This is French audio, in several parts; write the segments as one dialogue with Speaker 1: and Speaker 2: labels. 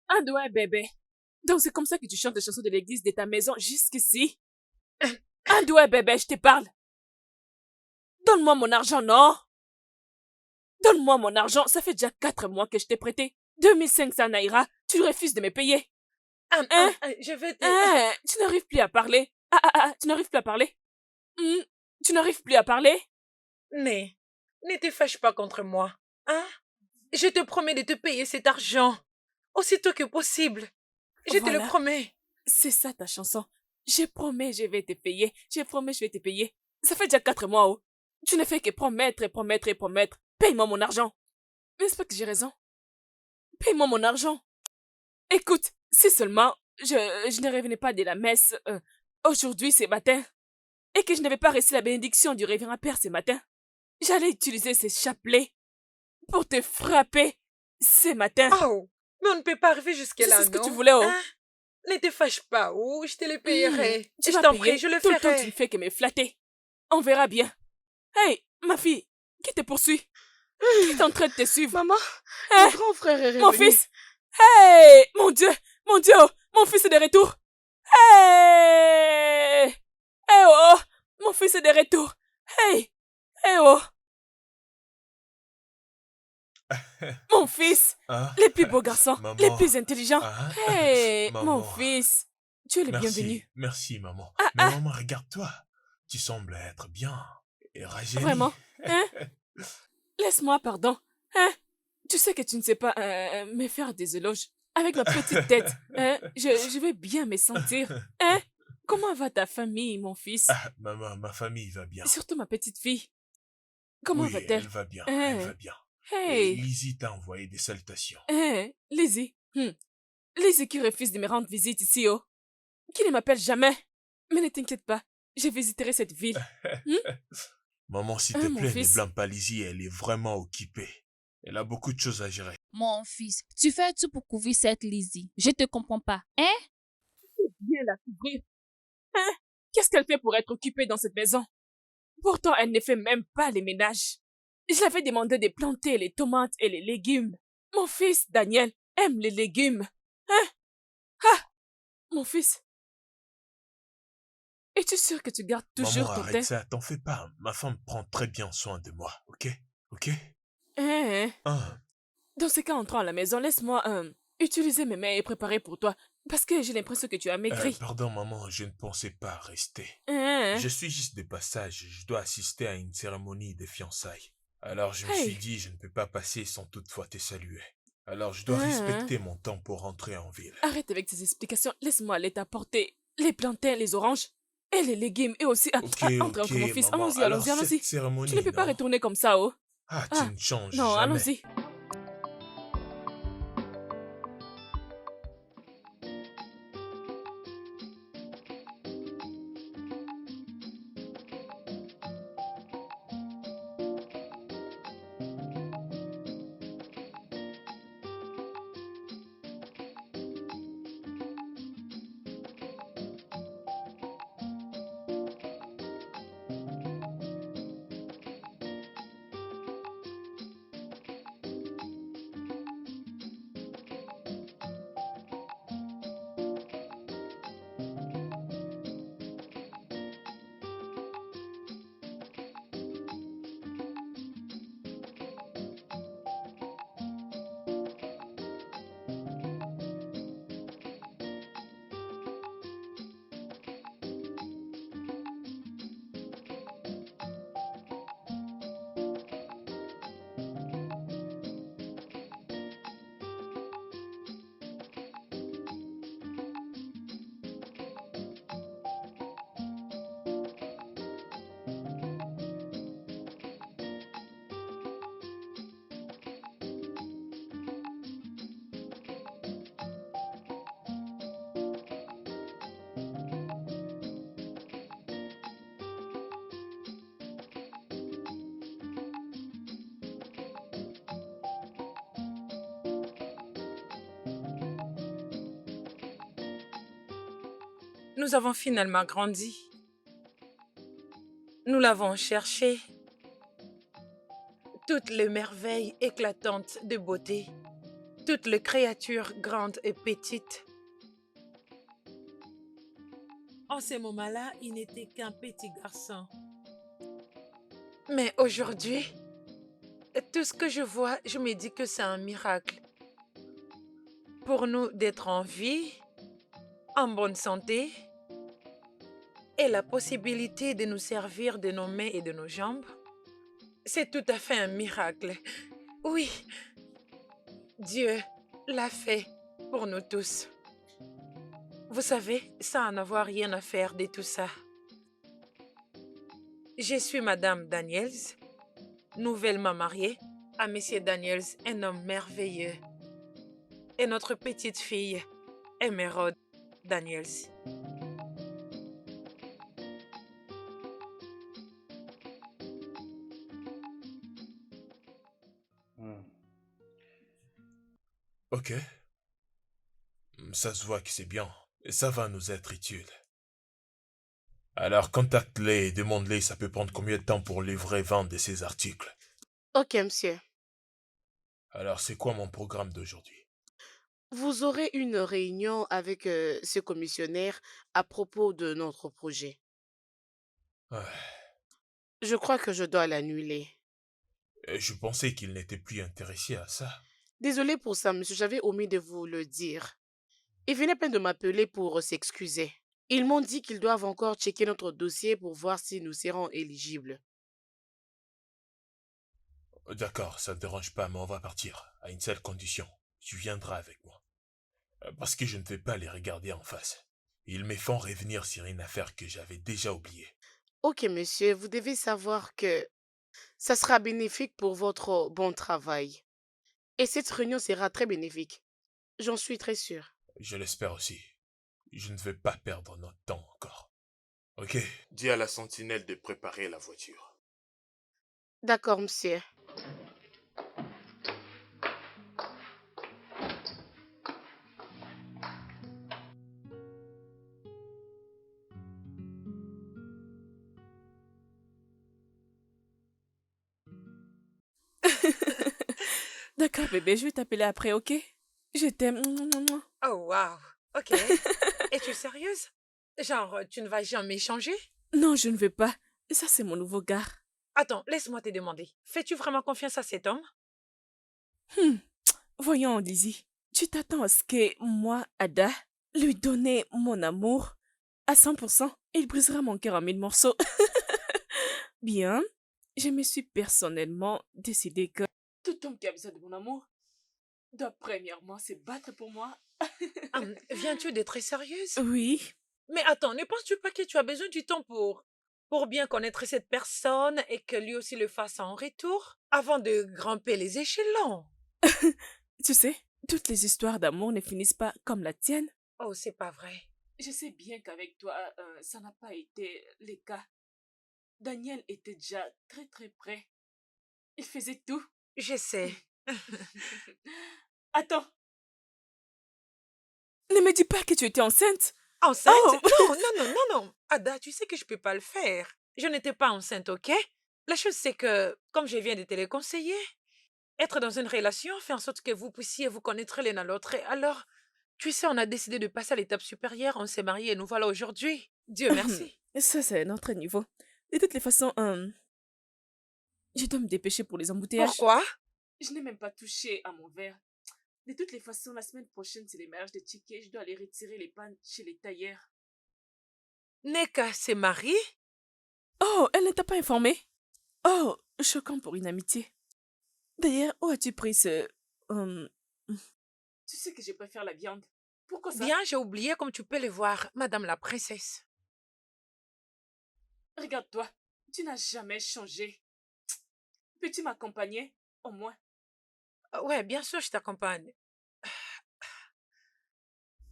Speaker 1: Ouais, bébé. Donc c'est comme ça que tu chantes les chansons de l'église de ta maison jusqu'ici? Ouais, bébé, je te parle. Donne-moi mon argent, non? Donne-moi mon argent, ça fait déjà 4 mois que je t'ai prêté. 2500 naira, tu refuses de me payer. Hein?
Speaker 2: Je vais te...
Speaker 1: Tu n'arrives plus à parler. Tu n'arrives plus à parler. Hmm, Tu n'arrives plus à parler?
Speaker 2: Ne te fâche pas contre moi. Hein? Je te promets de te payer cet argent. Aussitôt que possible. Je te le
Speaker 1: Voilà,
Speaker 2: promets.
Speaker 1: c'est ça ta chanson. Je promets, je vais te payer. Je promets, je vais te payer. Ça fait déjà 4 mois, oh. Tu ne fais que promettre et promettre et promettre. Paye-moi mon argent. N'est-ce pas que j'ai raison? Paye-moi mon argent. Écoute, si seulement je ne revenais pas de la messe aujourd'hui, ce matin, et que je n'avais pas reçu la bénédiction du révérend Père ce matin, j'allais utiliser ces chapelets pour te frapper ce matin.
Speaker 2: Oh, mais on ne peut pas arriver
Speaker 1: C'est
Speaker 2: jusque-là,
Speaker 1: ce que tu
Speaker 2: non?
Speaker 1: voulais, oh.
Speaker 2: Hein? Ne te fâche pas, oh, je te le payerai.
Speaker 1: Tu
Speaker 2: Je
Speaker 1: vas
Speaker 2: t'en prie,
Speaker 1: payer.
Speaker 2: je le
Speaker 1: Tout le temps, tu ne
Speaker 2: ferai.
Speaker 1: fais que me flatter. On verra bien. Hey, ma fille, qui te poursuit? Qui est en train de te suivre?
Speaker 3: Maman,
Speaker 1: Hein?
Speaker 3: mon grand frère est
Speaker 1: Mon
Speaker 3: revenu.
Speaker 1: fils? Hey, mon Dieu, oh, mon fils est de retour. Hey, hey oh, mon fils est de retour. Hey, hey oh, mon fils,
Speaker 4: Hein?
Speaker 1: le plus beau garçon, le
Speaker 4: Maman.
Speaker 1: plus intelligent.
Speaker 4: Hein?
Speaker 1: Hey, mon
Speaker 4: Maman.
Speaker 1: fils, tu es le bienvenu.
Speaker 4: Merci, maman.
Speaker 1: Ah,
Speaker 4: Mais
Speaker 1: ah,
Speaker 4: maman, regarde-toi. Tu sembles être bien et rajeuni.
Speaker 1: vraiment? Hein? Laisse-moi, pardon. Hein? Tu sais que tu ne sais pas me faire des éloges. Avec ma petite tête, hein? Je vais bien me sentir. Hein? Comment va ta famille, mon fils?
Speaker 4: Ah, maman, ma famille va bien.
Speaker 1: Surtout ma petite fille. Comment
Speaker 4: Oui,
Speaker 1: va-t-elle?
Speaker 4: elle va bien, elle
Speaker 1: Hein?
Speaker 4: va bien. Et
Speaker 1: Hey!
Speaker 4: Lizzie t'a envoyé des salutations.
Speaker 1: Hein? Lizzie. Lizzie qui refuse de me rendre visite ici, oh. Qui ne m'appelle jamais. Mais ne t'inquiète pas, je visiterai cette ville. Hmm?
Speaker 4: Maman, s'il te
Speaker 1: Hein, mon
Speaker 4: plaît, ne
Speaker 1: fils?
Speaker 4: blâme pas Lizzie, elle est vraiment occupée. Elle a beaucoup de choses à gérer.
Speaker 5: Mon fils, tu fais tout pour couvrir cette Lizzie. Je te comprends pas. Hein?
Speaker 1: Viens la couvrir. Hein? Qu'est-ce qu'elle fait pour être occupée dans cette maison? Pourtant, elle ne fait même pas les ménages. Je l'avais demandé de planter les tomates et les légumes. Mon fils, Daniel, aime les légumes. Hein? Ah! Mon fils. Es-tu sûr que tu gardes toujours
Speaker 4: Maman,
Speaker 1: ton
Speaker 4: arrête
Speaker 1: teint?
Speaker 4: ça, t'en fais pas. Ma femme prend très bien soin de moi, ok? Ok?
Speaker 1: Hein?
Speaker 4: Hein?
Speaker 1: Dans ce cas, entrant à la maison, laisse-moi utiliser mes mains et préparer pour toi. Parce que j'ai l'impression que tu as maigri.
Speaker 4: Pardon, maman, je ne pensais pas rester.
Speaker 1: Hein?
Speaker 4: Je suis juste de passage, je dois assister à une cérémonie de fiançailles. Alors je me suis
Speaker 1: Hey!
Speaker 4: dit, je ne peux pas passer sans toutefois te saluer. Alors je dois
Speaker 1: Hein?
Speaker 4: respecter mon temps pour rentrer en ville.
Speaker 1: Arrête avec tes explications. Laisse-moi aller t'apporter les plantains, les oranges et les légumes. Et aussi, entre mon fils.
Speaker 4: Maman.
Speaker 1: Allons-y,
Speaker 4: Alors
Speaker 1: allons-y,
Speaker 4: cette
Speaker 1: allons-y. Tu ne
Speaker 4: cérémonie,
Speaker 1: peux pas
Speaker 4: non?
Speaker 1: retourner comme ça, oh.
Speaker 4: Ah, tu
Speaker 1: Ah,
Speaker 4: ne changes
Speaker 1: non,
Speaker 4: jamais.
Speaker 1: allons-y.
Speaker 2: Nous avons finalement grandi. Nous l'avons cherché. Toutes les merveilles éclatantes de beauté. toutes les créatures grandes et petites. En ce moment-là, il n'était qu'un petit garçon. Mais aujourd'hui, tout ce que je vois, je me dis que c'est un miracle. Pour nous d'être en vie, en bonne santé, et la possibilité de nous servir de nos mains et de nos jambes, c'est tout à fait un miracle. Oui, Dieu l'a fait pour nous tous. Vous savez, sans en avoir rien à faire de tout ça. Je suis Madame Daniels, nouvellement mariée à Monsieur Daniels, un homme merveilleux. Et notre petite fille, Emerald Daniels.
Speaker 4: Ok. Ça se voit que c'est bien. Et ça va nous être utile. Alors contacte-les et demande-les ça peut prendre combien de temps pour livrer vente de ces articles.
Speaker 3: Ok, monsieur.
Speaker 4: Alors c'est quoi mon programme d'aujourd'hui?
Speaker 3: Vous aurez une réunion avec ce commissionnaire à propos de notre projet.
Speaker 4: Ouais.
Speaker 3: Je crois que je dois l'annuler.
Speaker 4: Et je pensais qu'il n'était plus intéressé à ça.
Speaker 3: Désolé pour ça, monsieur, j'avais omis de vous le dire. Ils venaient à peine de m'appeler pour s'excuser. Ils m'ont dit qu'ils doivent encore checker notre dossier pour voir si nous serons éligibles.
Speaker 4: D'accord, ça ne dérange pas, mais on va partir. À une seule condition. Tu viendras avec moi. Parce que je ne vais pas les regarder en face. Ils me font revenir sur une affaire que j'avais déjà oubliée.
Speaker 3: Ok, monsieur, vous devez savoir que ça sera bénéfique pour votre bon travail. Et cette réunion sera très bénéfique. J'en suis très sûre.
Speaker 4: Je l'espère aussi. Je ne vais pas perdre notre temps encore. Ok? Dis à la sentinelle de préparer la voiture.
Speaker 3: D'accord, monsieur.
Speaker 1: D'accord, bébé, je vais t'appeler après, ok? Je t'aime.
Speaker 2: Oh, wow. Ok. Es-tu sérieuse? Genre, tu ne vas jamais changer?
Speaker 1: Non, je ne veux pas. Ça, c'est mon nouveau gars.
Speaker 2: Attends, laisse-moi te demander. Fais-tu vraiment confiance à cet homme?
Speaker 1: Hmm. Voyons, Lizzie. Tu t'attends à ce que moi, Ada, lui donner mon amour à 100%? Il brisera mon cœur en mille morceaux. Bien. Je me suis personnellement décidé que tout homme qui a besoin de mon amour doit premièrement se battre pour moi.
Speaker 2: Viens-tu d'être sérieuse?
Speaker 1: Oui.
Speaker 2: Mais attends, ne penses-tu pas que tu as besoin du temps pour bien connaître cette personne et que lui aussi le fasse en retour avant de grimper les échelons?
Speaker 1: Tu sais, toutes les histoires d'amour ne finissent pas comme la tienne.
Speaker 2: Oh, c'est pas vrai.
Speaker 1: Je sais bien qu'avec toi, ça n'a pas été le cas. Daniel était déjà très très près. Il faisait tout.
Speaker 2: Je sais.
Speaker 1: Attends, ne me dis pas que tu étais enceinte.
Speaker 2: Enceinte?
Speaker 1: Oh,
Speaker 2: Non, non, non, non, non. Ada, tu sais que je peux pas le faire. Je n'étais pas enceinte, ok? La chose, c'est que, comme je viens de te le conseiller, être dans une relation fait en sorte que vous puissiez vous connaître l'un à l'autre. Et alors, tu sais, on a décidé de passer à l'étape supérieure, on s'est mariés et nous voilà aujourd'hui. Dieu merci.
Speaker 1: ça c'est un autre niveau. De toutes les façons, je dois me dépêcher pour les embouteillages.
Speaker 2: Pourquoi?
Speaker 1: Je n'ai même pas touché à mon verre. De toutes les façons, la semaine prochaine, c'est les mariages de Chiquet. Je dois aller retirer les pannes chez les tailleurs.
Speaker 2: Neka s'est mariée?
Speaker 1: Oh, elle ne t'a pas informé? Oh, choquant pour une amitié. D'ailleurs, où as-tu pris ce... hum, Tu sais que je préfère la viande. Pourquoi ça?
Speaker 2: Bien, j'ai oublié comme tu peux le voir, Madame la princesse.
Speaker 1: Regarde-toi, tu n'as jamais changé. Peux-tu m'accompagner, au moins?
Speaker 2: Ouais, bien sûr, je t'accompagne.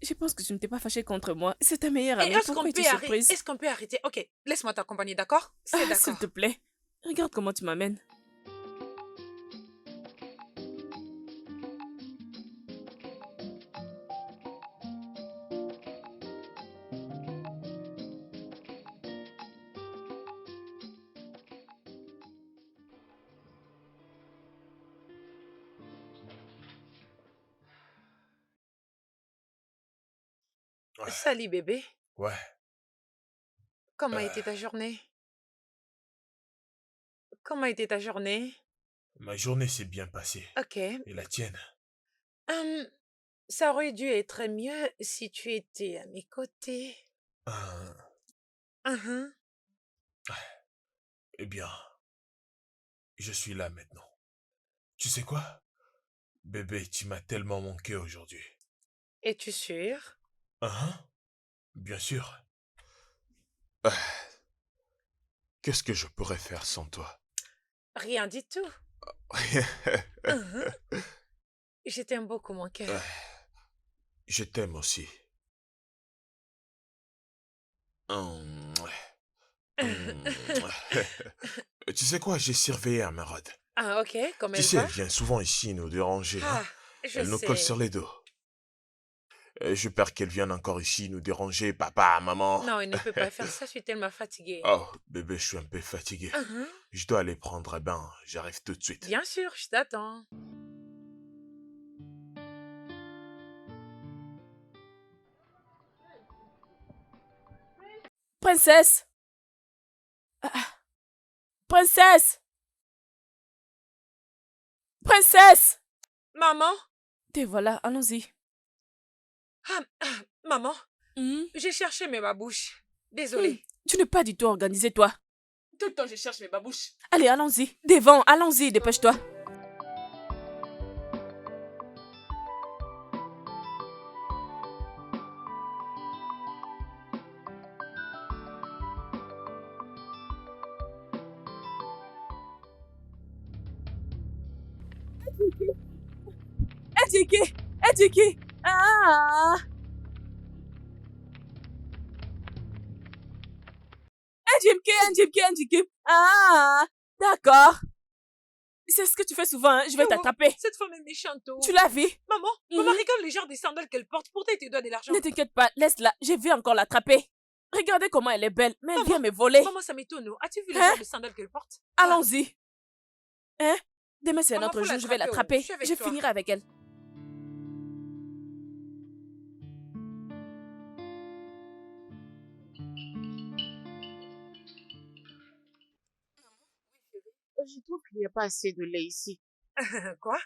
Speaker 1: Je pense que tu ne t'es pas fâché contre moi. C'est ta meilleure
Speaker 2: Et
Speaker 1: amie. Pourquoi es-tu surprise?
Speaker 2: est-ce qu'on peut arrêter? Ok, laisse-moi t'accompagner, d'accord? C'est
Speaker 1: Ah, s'il
Speaker 2: d'accord.
Speaker 1: te plaît. Regarde comment tu m'amènes.
Speaker 4: Ouais,
Speaker 2: Salut bébé.
Speaker 4: ouais.
Speaker 2: Comment a
Speaker 4: euh,
Speaker 2: été ta journée? Comment a été ta journée?
Speaker 4: ma journée s'est bien passée.
Speaker 2: Ok.
Speaker 4: Et la tienne?
Speaker 2: Hum, ça aurait dû être mieux si tu étais à mes côtés.
Speaker 4: Euh,
Speaker 2: Mhm.
Speaker 4: eh bien, je suis là maintenant. Tu sais quoi? Bébé, tu m'as tellement manqué aujourd'hui.
Speaker 2: Es-tu sûr?
Speaker 4: Hein? Bien sûr. Ah, qu'est-ce que je pourrais faire sans toi?
Speaker 2: Rien du tout. Mhm. Je t'aime beaucoup, mon cœur.
Speaker 4: Ah, je t'aime aussi. Hum, hum. Tu sais quoi? J'ai surveillé Amarode.
Speaker 2: Ah, ok. Comme
Speaker 4: Tu
Speaker 2: elle
Speaker 4: sais,
Speaker 2: va?
Speaker 4: elle vient souvent ici nous déranger, hein?
Speaker 2: Ah, je
Speaker 4: Elle nous colle
Speaker 2: sais.
Speaker 4: sur les dos. J'ai peur qu'elle vienne encore ici nous déranger, papa, maman.
Speaker 2: Non, il ne peut pas faire ça. Je suis tellement fatiguée.
Speaker 4: Oh, bébé, je suis un peu fatigué.
Speaker 2: Mhm.
Speaker 4: Je dois aller prendre un bain. J'arrive tout de suite.
Speaker 2: Bien sûr, je t'attends.
Speaker 1: Princesse! Princesse! Princesse!
Speaker 2: Maman?
Speaker 1: Te voilà, allons-y.
Speaker 2: Maman,
Speaker 1: Hmm?
Speaker 2: j'ai cherché mes babouches.
Speaker 1: Hmm,
Speaker 2: Désolée.
Speaker 1: Tu n'es pas du tout organisé, toi.
Speaker 3: Tout le temps, je cherche mes babouches.
Speaker 1: Allez, allons-y. Devant, allons-y, dépêche-toi. Étiqué! Étiqué! Ah! Étiqué! Ah! D'accord. C'est ce que tu fais souvent, hein. Je vais
Speaker 2: Oh,
Speaker 1: t'attraper.
Speaker 2: cette femme est méchante. Oh.
Speaker 1: Tu l'as vu?
Speaker 2: Maman,
Speaker 1: Mhm.
Speaker 2: maman, regarde les genres des sandales qu'elle porte. Pourtant, elle te doit de l'argent.
Speaker 1: Ne t'inquiète pas, laisse-la. Je vais encore l'attraper. Regardez comment elle est belle, mais elle
Speaker 2: Maman,
Speaker 1: vient me voler.
Speaker 2: Maman, ça m'étonne. Oh. As-tu vu les
Speaker 1: Hein?
Speaker 2: genres de sandales qu'elle porte? Ah,
Speaker 1: Allons-y. Hein? Demain, c'est un
Speaker 2: maman,
Speaker 1: autre
Speaker 2: faut
Speaker 1: jour, je vais
Speaker 2: l'attraper. Oh. Je
Speaker 1: l'attraper.
Speaker 2: suis avec
Speaker 1: Je
Speaker 2: toi.
Speaker 1: finirai avec elle.
Speaker 3: Je trouve qu'il n'y a pas assez de lait ici.
Speaker 2: Quoi?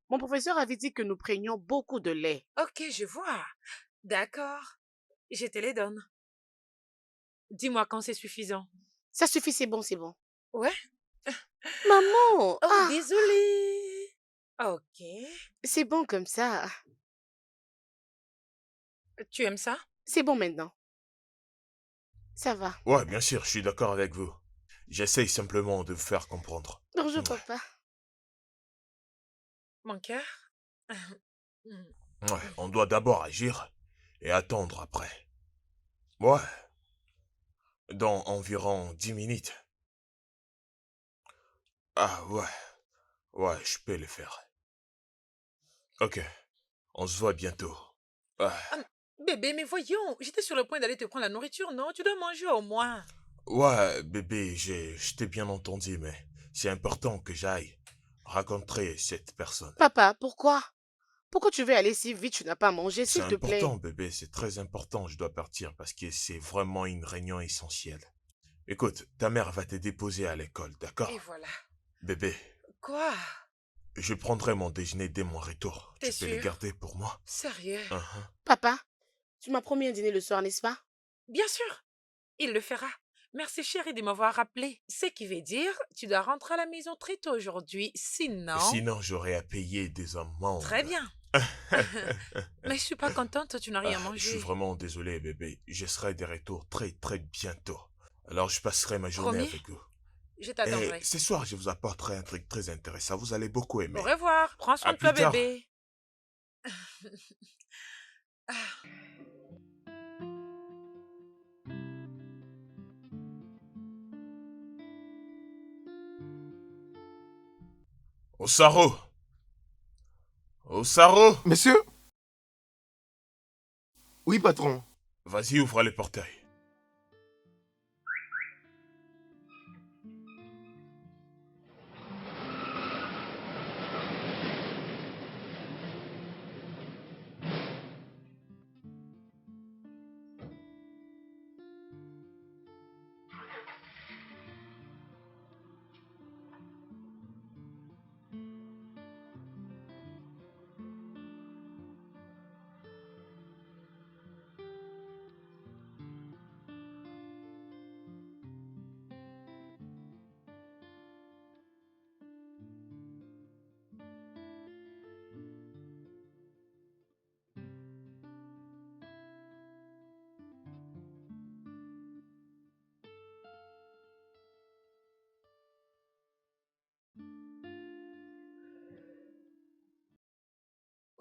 Speaker 3: Mon professeur avait dit que nous prenions beaucoup de lait.
Speaker 2: Ok, je vois. D'accord. Je te les donne. Dis-moi quand c'est suffisant.
Speaker 3: Ça suffit, c'est bon, c'est bon.
Speaker 2: Ouais?
Speaker 3: Maman!
Speaker 2: Oh,
Speaker 3: Ah!
Speaker 2: désolée. Ok.
Speaker 3: C'est bon comme ça.
Speaker 2: Tu aimes ça?
Speaker 3: C'est bon maintenant. Ça va.
Speaker 4: Ouais, bien sûr, je suis d'accord avec vous. J'essaye simplement de vous faire comprendre.
Speaker 3: Bonjour,
Speaker 4: Ouais.
Speaker 3: papa.
Speaker 2: Mon cœur?
Speaker 4: Ouais, on doit d'abord agir et attendre après. Ouais, dans environ 10 minutes. Ah ouais, ouais, je peux le faire. Ok, on se voit bientôt. Ah,
Speaker 2: Ah, bébé, mais voyons, j'étais sur le point d'aller te prendre la nourriture, non? Tu dois manger au moins.
Speaker 4: ouais, bébé, je t'ai bien entendu, mais c'est important que j'aille rencontrer cette personne.
Speaker 3: Papa, pourquoi? Pourquoi tu veux aller si vite? Tu n'as pas mangé,
Speaker 4: C'est
Speaker 3: s'il te plaît.
Speaker 4: important, bébé, c'est très important, je dois partir parce que c'est vraiment une réunion essentielle. Écoute, ta mère va te déposer à l'école,
Speaker 2: Et
Speaker 4: d'accord?
Speaker 2: voilà.
Speaker 4: Bébé,
Speaker 2: Quoi?
Speaker 4: je prendrai mon déjeuner dès mon retour.
Speaker 2: T'es
Speaker 4: Tu peux le
Speaker 2: sûr?
Speaker 4: garder pour moi?
Speaker 2: Sérieux?
Speaker 4: Uhum.
Speaker 3: Papa, tu m'as promis un dîner le soir, n'est-ce pas?
Speaker 2: Bien sûr, il le fera. Merci chérie de m'avoir rappelé. Ce qui veut dire, tu dois rentrer à la maison très tôt aujourd'hui. Sinon...
Speaker 4: Sinon, j'aurais à payer des amendes.
Speaker 2: Très bien. Mais je suis pas contente, tu n'as rien
Speaker 4: Je suis
Speaker 2: mangé.
Speaker 4: vraiment désolé, bébé. Je serai de retour très, très bientôt. Alors, je passerai ma journée
Speaker 2: Promis?
Speaker 4: avec vous.
Speaker 2: Je
Speaker 4: Et
Speaker 2: t'attendrai.
Speaker 4: ce soir, je vous apporterai un truc très intéressant. Vous allez beaucoup aimer.
Speaker 2: Au revoir. Prends soin
Speaker 4: À
Speaker 2: de toi,
Speaker 4: plus tard.
Speaker 2: bébé. Ah,
Speaker 4: Osaro! Osaro!
Speaker 6: Monsieur? Oui, patron.
Speaker 4: Vas-y, ouvre le portail.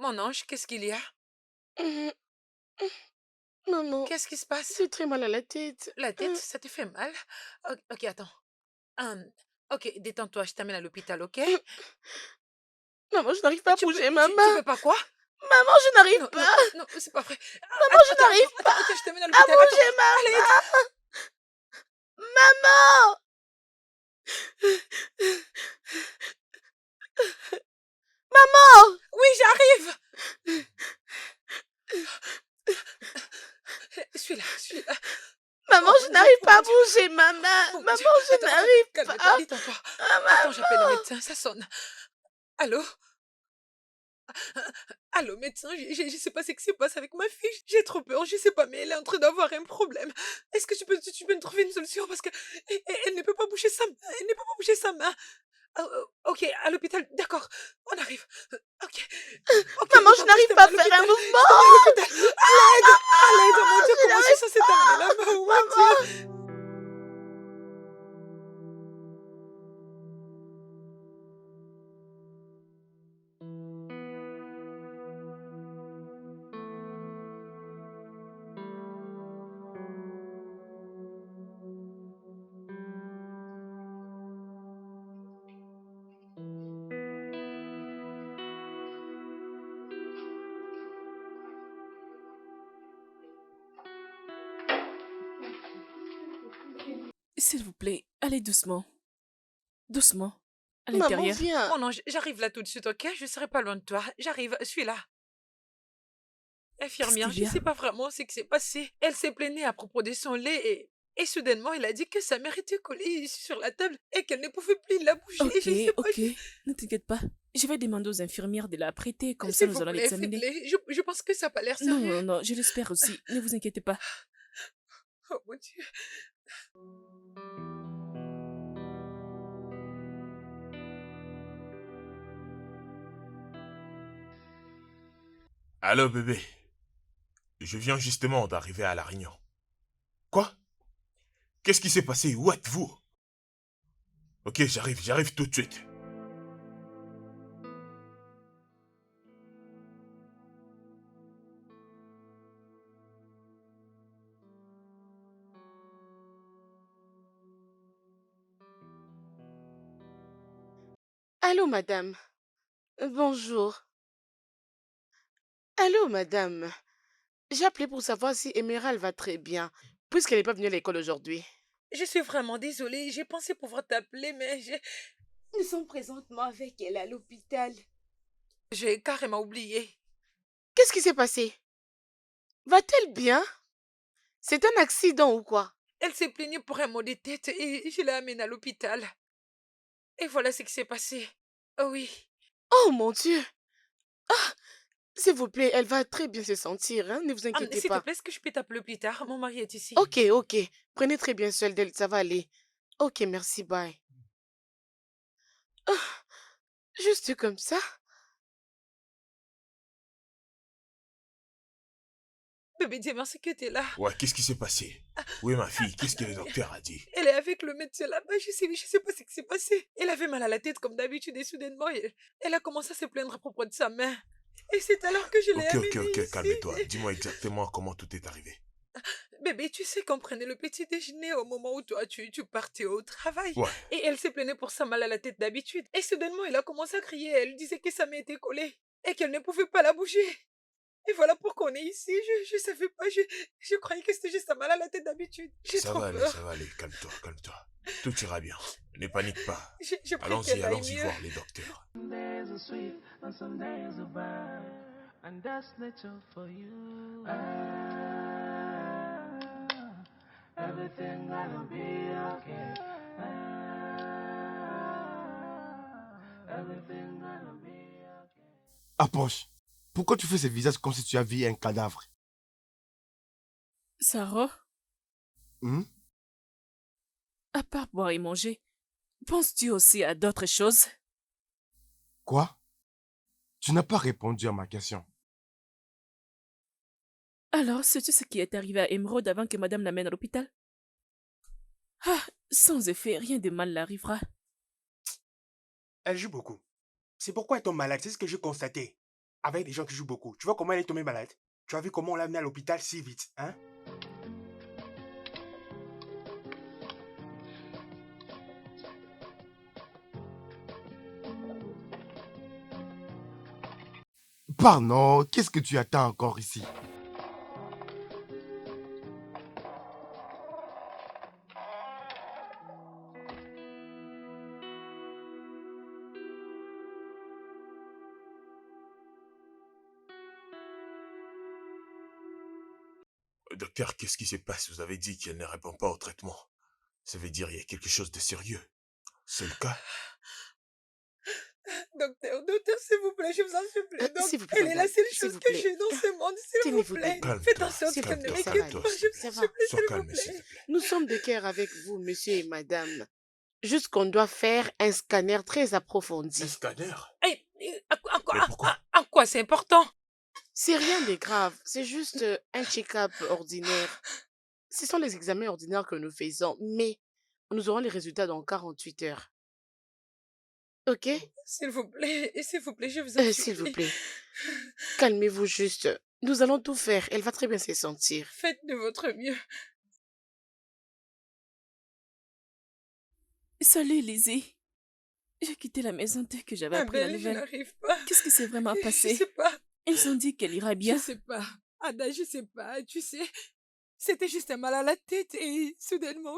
Speaker 2: Mon ange, qu'est-ce qu'il y a?
Speaker 3: Hum, Maman,
Speaker 2: Qu'est-ce qui se passe?
Speaker 3: j'ai très mal à la tête.
Speaker 2: La tête, ça te fait mal? Ok, attends. Hum, ok, détends-toi, je t'amène à l'hôpital, ok?
Speaker 3: Maman, je n'arrive pas à
Speaker 2: Tu peux,
Speaker 3: bouger,
Speaker 2: tu,
Speaker 3: maman.
Speaker 2: tu peux pas quoi?
Speaker 3: Maman, je n'arrive
Speaker 2: Non, non,
Speaker 3: pas.
Speaker 2: non, c'est pas vrai.
Speaker 3: Maman, je n'arrive pas
Speaker 2: Attends, je t'amène à
Speaker 3: à
Speaker 2: l'hôpital. Attends,
Speaker 3: bouger,
Speaker 2: allez,
Speaker 3: maman. Maman. Maman.
Speaker 2: oui, j'arrive. Je suis là, je suis là.
Speaker 3: Maman,
Speaker 2: Oh
Speaker 3: je
Speaker 2: mon Dieu,
Speaker 3: n'arrive
Speaker 2: oh
Speaker 3: pas à
Speaker 2: mon Dieu,
Speaker 3: bouger, maman.
Speaker 2: oh mon
Speaker 3: Maman,
Speaker 2: Dieu.
Speaker 3: je
Speaker 2: Attends,
Speaker 3: n'arrive
Speaker 2: calme-toi,
Speaker 3: pas.
Speaker 2: détends-toi.
Speaker 3: Ah,
Speaker 2: Attends, j'appelle le
Speaker 3: maman.
Speaker 2: médecin, ça sonne. Allô? Allô, médecin, je sais pas ce qui se passe avec ma fille. J'ai trop peur, je sais pas, mais elle est en train d'avoir un problème. Est-ce que tu peux me trouver une solution? Parce que elle ne peut pas bouger sa main. Elle ne peut pas bouger sa main. Ok, à l'hôpital, d'accord, on arrive. Ok, ok,
Speaker 3: Maman, je
Speaker 2: détends-toi,
Speaker 3: n'arrive
Speaker 2: je
Speaker 3: pas à
Speaker 2: t'amène
Speaker 3: faire un
Speaker 2: à l'hôpital.
Speaker 3: mouvement.
Speaker 2: Je t'amène à l'hôpital. À l'aide! À l'aide, oh mon Dieu,
Speaker 3: Je
Speaker 2: comment
Speaker 3: n'arrive
Speaker 2: ça s'est terminé là-bas? Oh mon
Speaker 3: Maman.
Speaker 2: Dieu!
Speaker 1: S'il vous plaît, allez doucement. Doucement. À
Speaker 3: Maman,
Speaker 1: l'intérieur.
Speaker 3: viens.
Speaker 2: Mon ange, j'arrive là tout de suite, ok? Je serai pas loin de toi. J'arrive, je suis là.
Speaker 1: Qu'est-ce
Speaker 2: Infirmière,
Speaker 1: qu'il
Speaker 2: je
Speaker 1: y a?
Speaker 2: sais pas vraiment ce qui s'est passé. Elle s'est plaignée à propos de son lait et soudainement, elle a dit que sa mère était collée sur la table et qu'elle ne pouvait plus la bouger.
Speaker 1: Ok,
Speaker 2: Je sais pas,
Speaker 1: ok. Ne t'inquiète pas. Je vais demander aux infirmières de la prêter, comme ça
Speaker 2: s'il
Speaker 1: nous
Speaker 2: vous
Speaker 1: allons
Speaker 2: plaît,
Speaker 1: l'examiner.
Speaker 2: faites-le. Je pense que ça n'a pas l'air
Speaker 1: Non,
Speaker 2: sérieux.
Speaker 1: non, non, je l'espère aussi. Ne vous inquiétez pas.
Speaker 2: Oh mon Dieu.
Speaker 4: Allô, bébé. Je viens justement d'arriver à la réunion. Quoi? Qu'est-ce qui s'est passé? Où êtes-vous? Ok, j'arrive tout de suite.
Speaker 3: Allô, madame. Bonjour. Allô, madame. J'ai appelé pour savoir si Emerald va très bien, puisqu'elle n'est pas venue à l'école aujourd'hui.
Speaker 2: Je suis vraiment désolée. J'ai pensé pouvoir t'appeler, mais
Speaker 6: Nous sommes présentement avec elle à l'hôpital.
Speaker 2: j'ai carrément oublié.
Speaker 3: Qu'est-ce qui s'est passé? Va-t-elle bien? C'est un accident ou quoi?
Speaker 2: Elle s'est plaignée pour un mot de tête et je l'ai amenée à l'hôpital. Et voilà ce qui s'est passé. Oh oui.
Speaker 3: Oh mon Dieu! Ah, s'il vous plaît, elle va très bien se sentir, hein? Ne vous inquiétez
Speaker 2: S'il te
Speaker 3: pas.
Speaker 2: plaît, est-ce que je peux t'appeler plus tard? Mon mari est ici.
Speaker 3: Ok, ok. Prenez très bien soin d'elle, ça va aller. Ok, merci, bye. Ah, juste comme ça?
Speaker 2: Bébé, Dieu merci que tu es là.
Speaker 4: Ouais, qu'est-ce qui s'est passé? Où est ma fille? Qu'est-ce que le docteur a dit?
Speaker 2: Elle est avec le médecin là-bas. Je sais pas ce qui s'est passé. Elle avait mal à la tête comme d'habitude et soudainement, elle a commencé à se plaindre à propos de sa main. Et c'est alors que je l'ai amenée
Speaker 4: Ok,
Speaker 2: ici.
Speaker 4: calme-toi. Dis-moi exactement comment tout est arrivé.
Speaker 2: Bébé, tu sais qu'on prenait le petit déjeuner au moment où toi, tu partais au travail.
Speaker 4: Ouais.
Speaker 2: Et elle s'est plaignée pour sa mal à la tête d'habitude. Et soudainement, elle a commencé à crier. Elle disait que sa main était collée et qu'elle ne pouvait pas la bouger. Et voilà pourquoi on est ici. Je savais pas. Je croyais que c'était juste sa mal à la tête d'habitude. J'ai
Speaker 4: Ça
Speaker 2: trop
Speaker 4: va aller,
Speaker 2: peur.
Speaker 4: ça va aller. Calme-toi, calme-toi. Tout ira bien. Ne panique pas.
Speaker 2: Je prie
Speaker 4: Allons-y,
Speaker 2: qu'elle aille
Speaker 4: allons-y
Speaker 2: mieux.
Speaker 4: voir les docteurs.
Speaker 7: Days are sweet and some days are bad, and that's nature for you. Everything gonna be okay. Everything gonna be okay.
Speaker 8: Approche. Pourquoi tu fais ce visage comme si tu avais un cadavre?
Speaker 1: Sarah,
Speaker 8: Hmm?
Speaker 1: à part boire et manger, penses-tu aussi à d'autres choses?
Speaker 8: Quoi? Tu n'as pas répondu à ma question.
Speaker 1: Alors, sais-tu ce qui est arrivé à Emeraude avant que madame l'amène à l'hôpital? Ah, sans effet, rien de mal l'arrivera.
Speaker 9: Elle joue beaucoup. C'est pourquoi elle tombe malade, c'est ce que j'ai constaté. avec des gens qui jouent beaucoup. Tu vois comment elle est tombée malade? Tu as vu comment on l'a amenée à l'hôpital si vite, hein?
Speaker 8: Pardon, qu'est-ce que tu attends encore ici?
Speaker 4: Docteur, qu'est-ce qui se passe? Vous avez dit qu'elle ne répond pas au traitement. Ça veut dire qu'il y a quelque chose de sérieux. C'est le cas?
Speaker 2: Docteur, s'il vous plaît, je vous en supplie. Donc,
Speaker 3: S'il vous plaît,
Speaker 2: elle est la
Speaker 3: madame,
Speaker 2: seule
Speaker 3: s'il
Speaker 2: chose
Speaker 3: vous
Speaker 2: que
Speaker 3: plaît.
Speaker 2: j'ai dans ce monde, s'il vous
Speaker 3: Tenez-vous
Speaker 2: plaît.
Speaker 3: debout.
Speaker 2: Faites
Speaker 4: Calme-toi,
Speaker 2: en sorte qu'elle ne
Speaker 3: calme-toi,
Speaker 2: m'inquiète
Speaker 4: calme-toi,
Speaker 2: pas,
Speaker 4: s'il te
Speaker 2: je
Speaker 3: Ça
Speaker 2: vous
Speaker 3: va.
Speaker 2: supplie,
Speaker 4: Sois
Speaker 2: s'il vous
Speaker 4: calme, s'il
Speaker 2: plaît.
Speaker 4: te plaît.
Speaker 3: Nous sommes de cœur avec vous, monsieur et madame. Juste qu'on doit faire un scanner très
Speaker 4: Un
Speaker 3: approfondi.
Speaker 4: scanner?
Speaker 2: En
Speaker 4: Mais pourquoi?
Speaker 2: quoi c'est important?
Speaker 3: C'est rien de grave, c'est juste un check-up ordinaire. Ce sont les examens ordinaires que nous faisons, mais nous aurons les résultats dans 48 heures. Ok?
Speaker 2: S'il vous plaît, je vous en
Speaker 3: S'il vous
Speaker 2: supplie.
Speaker 3: plaît, calmez-vous juste. Nous allons tout faire, elle va très bien se sentir.
Speaker 2: Faites de votre mieux.
Speaker 1: Salut, Lizzie. J'ai quitté la maison dès que j'avais appris la
Speaker 2: Abel, je
Speaker 1: nouvelle.
Speaker 2: n'arrive pas.
Speaker 1: Qu'est-ce qui s'est vraiment
Speaker 2: Je
Speaker 1: passé?
Speaker 2: sais pas.
Speaker 1: Ils ont dit qu'elle ira
Speaker 2: Je
Speaker 1: bien.
Speaker 2: sais pas. Ada, je sais pas. Tu sais, c'était juste un mal à la tête et soudainement,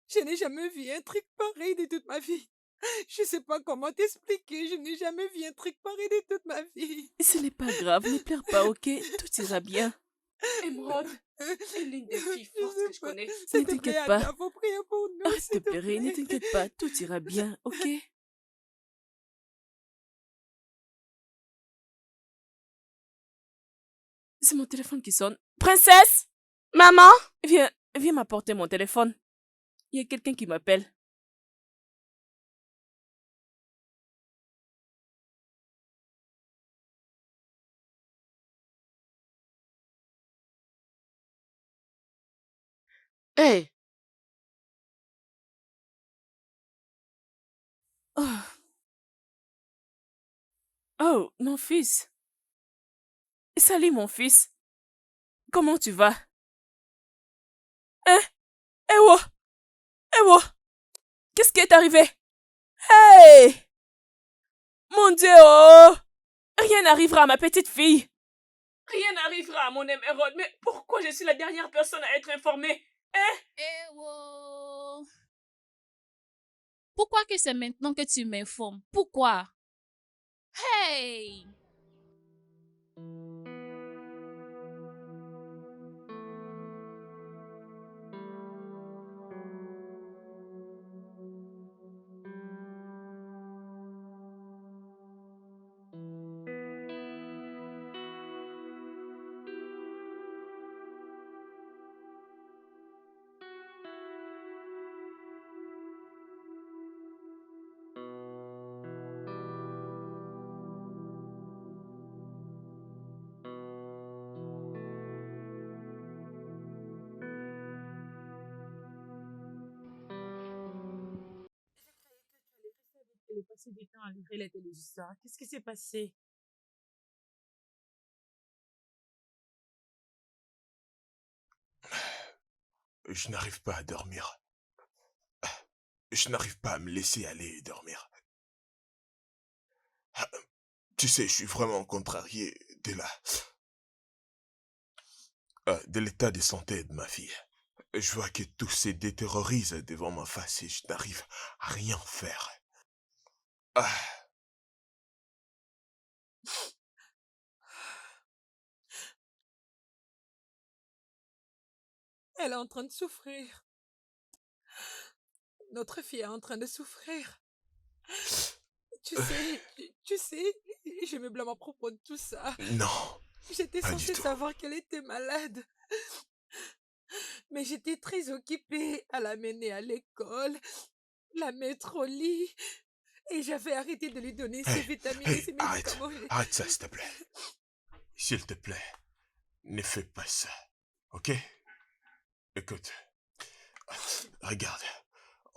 Speaker 2: je n'ai jamais vu un truc pareil de toute ma vie. Je sais pas comment t'expliquer. Je n'ai jamais vu un truc pareil de toute ma vie.
Speaker 1: Ce n'est pas grave, ne pleure pas, ok? Tout ira bien.
Speaker 3: Émeraude, c'est l'une des filles fortes que je connais.
Speaker 1: Ne t'inquiète pas.
Speaker 2: Ada, faut prier pour nous,
Speaker 1: Arrête de
Speaker 2: s'il te
Speaker 1: pleurer, ne
Speaker 2: plaît.
Speaker 1: t'inquiète pas, tout ira bien, ok? C'est mon téléphone qui sonne. Princesse!
Speaker 3: Maman?
Speaker 1: Viens m'apporter mon téléphone. Il y a quelqu'un qui m'appelle.
Speaker 3: Hé,
Speaker 1: Oh, oh, mon fils. Salut, mon fils. Comment tu vas? Hein? Eh oh! Eh oh! Qu'est-ce qui est arrivé? Hey! Mon Dieu, oh! Rien n'arrivera à ma petite fille. Rien n'arrivera à mon émeraude. Mais pourquoi je suis la dernière personne à être informée? Hein?
Speaker 5: Eh oh. Pourquoi que c'est maintenant que tu m'informes? Pourquoi? Hey!
Speaker 2: Elle est passée du temps à lire les téléhistoires. Qu'est-ce qui s'est passé?
Speaker 4: Je n'arrive pas à dormir. Je n'arrive pas à me laisser aller et dormir. Tu sais, je suis vraiment contrarié de l'état de santé de ma fille. Je vois que tout se déterrorise devant ma face et je n'arrive à rien faire. Ah,
Speaker 2: Elle est en train de souffrir. Notre fille est en train de souffrir. Tu sais, je me blâme à propos de tout ça.
Speaker 4: non,
Speaker 2: J'étais
Speaker 4: pas du
Speaker 2: censée
Speaker 4: tout.
Speaker 2: savoir qu'elle était malade. Mais j'étais très occupée à l'amener à l'école, la mettre au lit. Et j'avais arrêté de lui donner ses
Speaker 4: Hey,
Speaker 2: vitamines et
Speaker 4: hey,
Speaker 2: ses
Speaker 4: arrête.
Speaker 2: médicaments.
Speaker 4: Arrête ça, s'il te plaît. S'il te plaît, ne fais pas ça. Ok? Écoute, regarde.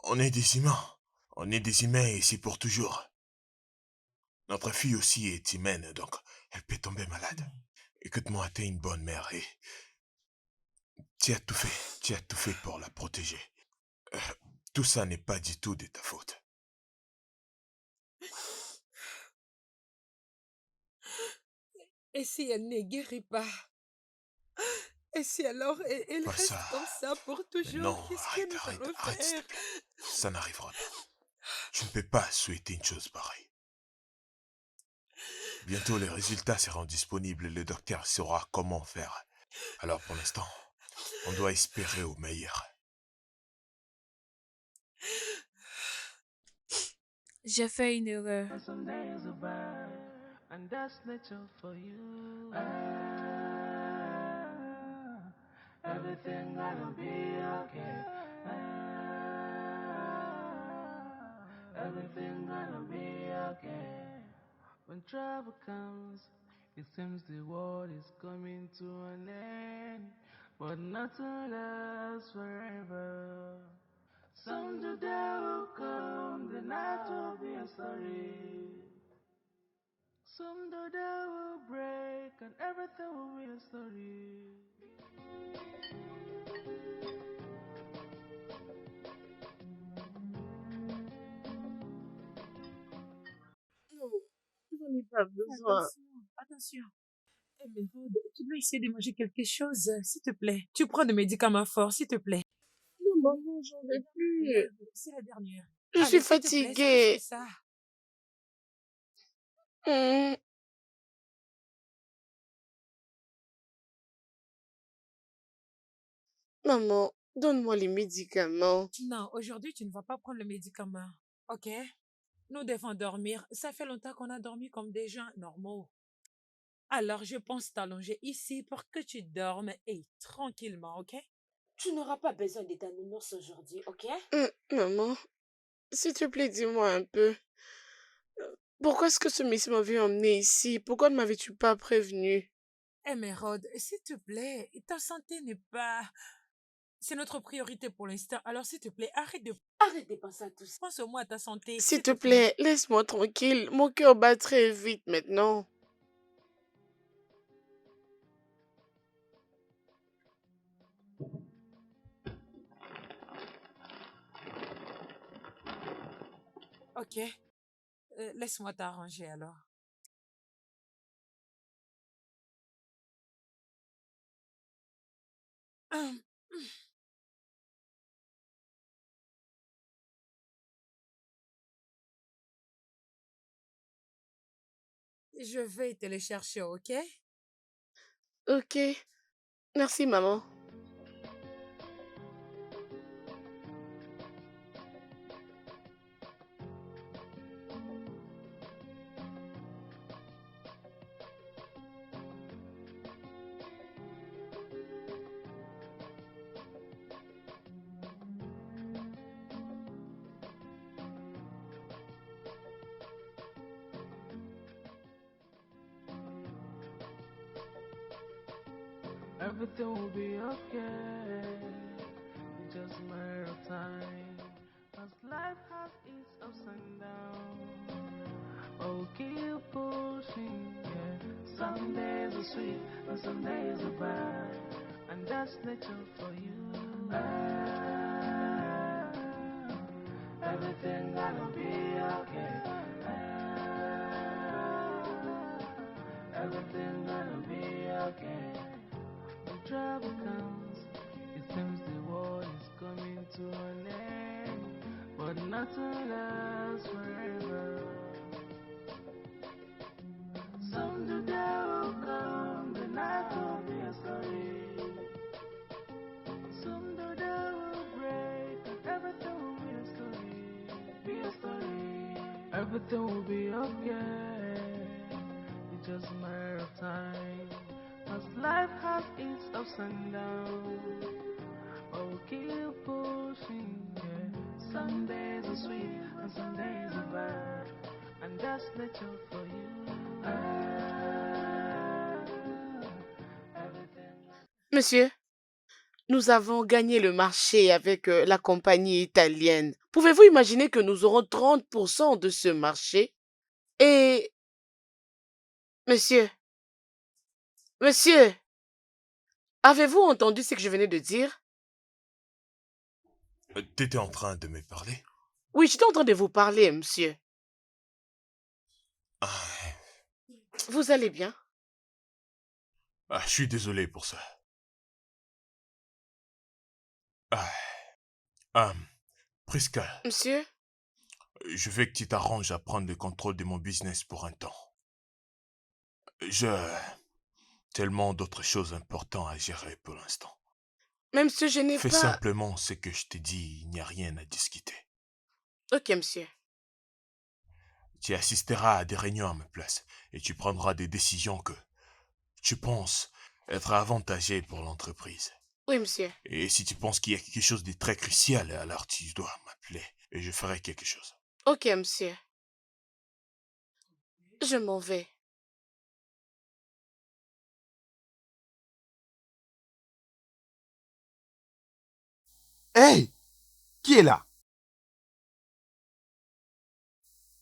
Speaker 4: On est des humains. On est des humains ici pour toujours. Notre fille aussi est humaine, donc elle peut tomber malade. Écoute-moi, t'es une bonne mère et tu as tout fait pour la protéger. Euh, Tout ça n'est pas du tout de ta faute.
Speaker 2: Et si elle ne guérit pas? Et si alors elle
Speaker 4: Pas
Speaker 2: reste
Speaker 4: ça.
Speaker 2: comme ça pour
Speaker 4: Mais
Speaker 2: toujours?
Speaker 4: non,
Speaker 2: Qu'est-ce que
Speaker 4: arrête,
Speaker 2: nous
Speaker 4: arrête,
Speaker 2: allons
Speaker 4: arrête, s'il
Speaker 2: faire?
Speaker 4: te plaît. Ça n'arrivera pas. Tu ne peux pas souhaiter une chose pareille. Bientôt, les résultats seront disponibles et le docteur saura comment faire. Alors, pour l'instant, on doit espérer au meilleur.
Speaker 5: J'ai fait une erreur.
Speaker 7: Some days are bad, and that's nature for you. Everything gonna be okay. Everything gonna be okay. When trouble comes, it seems the world is coming to an end, but nothing lasts forever. Some the day will come, the night will be a story. Some the day will break, and everything will be a story.
Speaker 3: Non, j'en ai pas besoin.
Speaker 2: Attention. Emeraude, tu dois essayer de manger quelque chose, s'il te plaît. Tu prends des médicaments forts, s'il te plaît.
Speaker 3: Non, maman, j'en veux plus.
Speaker 2: C'est la dernière.
Speaker 3: Je
Speaker 2: Allez,
Speaker 3: suis
Speaker 2: s'il te plaît, c'est
Speaker 3: fatiguée.
Speaker 2: juste ça.
Speaker 3: Hum, Maman, donne-moi les médicaments.
Speaker 2: Non, aujourd'hui, tu ne vas pas prendre le médicament. OK? Nous devons dormir. Ça fait longtemps qu'on a dormi comme des gens normaux. Alors, je pense t'allonger ici pour que tu dormes et tranquillement, OK?
Speaker 6: Tu n'auras pas besoin de ta nounours aujourd'hui, ok?
Speaker 3: Maman, s'il te plaît, dis-moi un peu. Pourquoi est-ce que ce monsieur m'avait emmené ici? Pourquoi ne m'avais-tu pas prévenu?
Speaker 2: Emeraude, s'il te plaît, ta santé n'est pas... C'est notre priorité pour l'instant. Alors, s'il te plaît, arrête de...
Speaker 6: Arrête de penser à tout ça.
Speaker 2: Pense au moins à ta santé,
Speaker 3: S'il te plaît, laisse-moi tranquille. Mon cœur bat très vite maintenant.
Speaker 2: OK? Laisse-moi t'arranger alors. Hum, Je vais te le chercher, OK?
Speaker 3: Ok. Merci, maman.
Speaker 7: Everything will be okay. It's just a matter of time. As life has its ups and downs. Oh, keep pushing, yeah. Some days are sweet and some days are bad. And that's nature for you. Everything gonna be okay. Everything gonna be okay. When trouble comes, it seems the world is coming to an end, but nothing lasts forever. Some the day will come, the night will be a story. Some the day will break, and everything will be a story. Be a story. Everything will be okay. It's just a matter of time. As life has its ups and downs, oh, keep pushing, yeah. Some days are sweet and some days are bad, and that's nature for you. Everything.
Speaker 3: Monsieur, nous avons gagné le marché avec la compagnie italienne. Pouvez-vous imaginer que nous aurons 30% de ce marché? Et Monsieur, monsieur, avez-vous entendu ce que je venais de dire?
Speaker 4: T'étais en train de me parler?
Speaker 3: Oui, j'étais en train de vous parler, monsieur.
Speaker 4: Ah,
Speaker 3: Vous allez bien?
Speaker 4: je suis désolé pour ça. Ah, ah, Priska,
Speaker 3: Monsieur?
Speaker 4: je veux que tu t'arranges à prendre le contrôle de mon business pour un temps. J'ai tellement d'autres choses importantes à gérer pour l'instant.
Speaker 3: Mais monsieur, je n'ai
Speaker 4: Fais
Speaker 3: pas...
Speaker 4: simplement ce que je t'ai dit, il n'y a rien à discuter.
Speaker 3: Ok, monsieur.
Speaker 4: Tu assisteras à des réunions à ma place et tu prendras des décisions que tu penses être avantagées pour l'entreprise.
Speaker 3: Oui, monsieur.
Speaker 4: Et si tu penses qu'il y a quelque chose de très crucial, alors tu dois m'appeler et je ferai quelque chose.
Speaker 3: Ok, monsieur. Je m'en vais.
Speaker 8: Hey! Qui est là?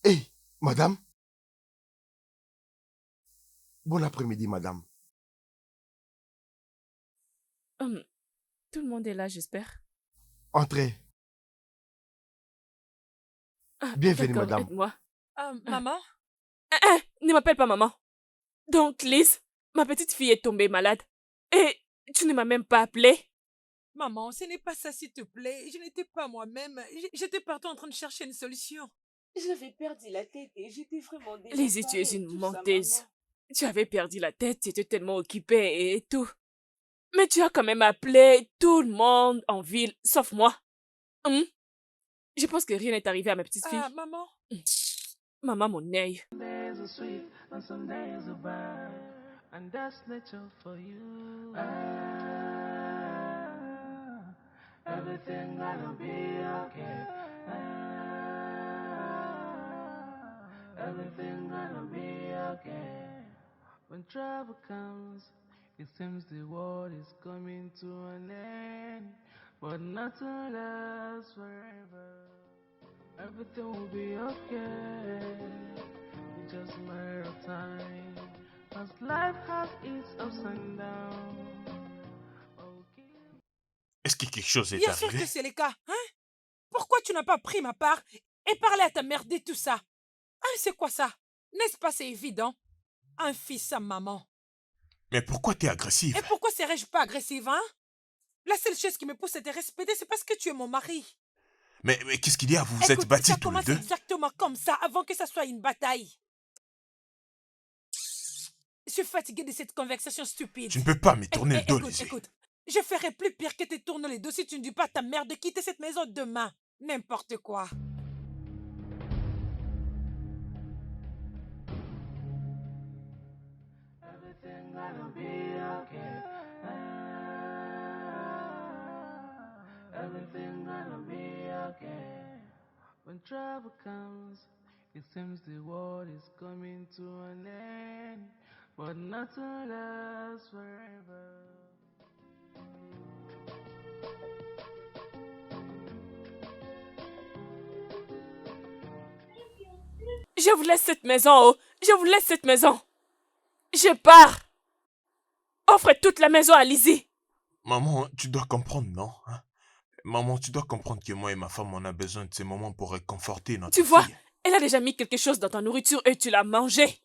Speaker 8: Hey, madame? Bon après-midi, madame.
Speaker 1: Tout le monde est là, j'espère.
Speaker 8: Entrez.
Speaker 1: Ah,
Speaker 8: Bienvenue,
Speaker 1: d'accord,
Speaker 8: madame.
Speaker 1: aide-moi.
Speaker 2: Maman?
Speaker 1: Ne m'appelle pas maman. Donc, Liz, ma petite fille est tombée malade. Et tu ne m'as même pas appelée.
Speaker 2: Maman, ce n'est pas ça, s'il te plaît. Je n'étais pas moi-même. J'étais partout en train de chercher une solution.
Speaker 6: J'avais perdu la tête et j'étais vraiment
Speaker 1: Lizzie, tu es
Speaker 6: désemparée
Speaker 1: une
Speaker 6: et tout ça,
Speaker 1: menteuse.
Speaker 6: maman.
Speaker 1: Tu avais perdu la tête, tu étais tellement occupée et tout. Mais tu as quand même appelé tout le monde en ville, sauf moi. Je pense que rien n'est arrivé à ma petite fille.
Speaker 2: Maman?
Speaker 1: Maman, mon œil.
Speaker 7: Days are sweet and some days are bad, and that's nature for you. Everything gonna be okay. Everything gonna be okay. When trouble comes, it seems the world is coming to an end, but nothing lasts forever. Everything will be okay. It's just a matter of time. Cause life has its ups and downs. Okay.
Speaker 4: Est-ce que quelque chose est
Speaker 2: Bien sûr
Speaker 4: arrivé?
Speaker 2: que c'est le cas, hein? Pourquoi tu n'as pas pris ma part et parlé à ta mère de tout ça? Hein, c'est quoi ça? N'est-ce pas, c'est évident? Un fils à maman.
Speaker 4: Mais pourquoi t'es agressive?
Speaker 2: Et pourquoi serais-je pas agressive, hein? La seule chose qui me pousse à te respecter, c'est parce que tu es mon mari.
Speaker 4: Mais qu'est-ce qu'il y a? Vous vous êtes
Speaker 2: Écoute,
Speaker 4: battus
Speaker 2: ça
Speaker 4: tous les
Speaker 2: commence
Speaker 4: deux?
Speaker 2: exactement comme ça, avant que ça soit une bataille. Je suis fatiguée de cette conversation stupide.
Speaker 4: Tu ne peux pas me tourner le dos,
Speaker 2: Écoute,
Speaker 4: Lizzie.
Speaker 2: écoute. Je ferai plus pire que te tourner les dos si tu ne dis pas à ta mère de quitter cette maison demain. N'importe quoi.
Speaker 7: Everything gonna be okay. Everything gonna be okay. When trouble comes, it seems the world is coming to an end, but nothing lasts forever.
Speaker 1: Je vous laisse cette maison, oh. Je vous laisse cette maison. Je pars. Offre toute la maison à Lizzie.
Speaker 4: Maman, tu dois comprendre, non? Hein? Maman, tu dois comprendre que moi et ma femme, on a besoin de ces moments pour réconforter notre
Speaker 1: Tu vois,
Speaker 4: fille.
Speaker 1: elle a déjà mis quelque chose dans ta nourriture et tu l'as mangé.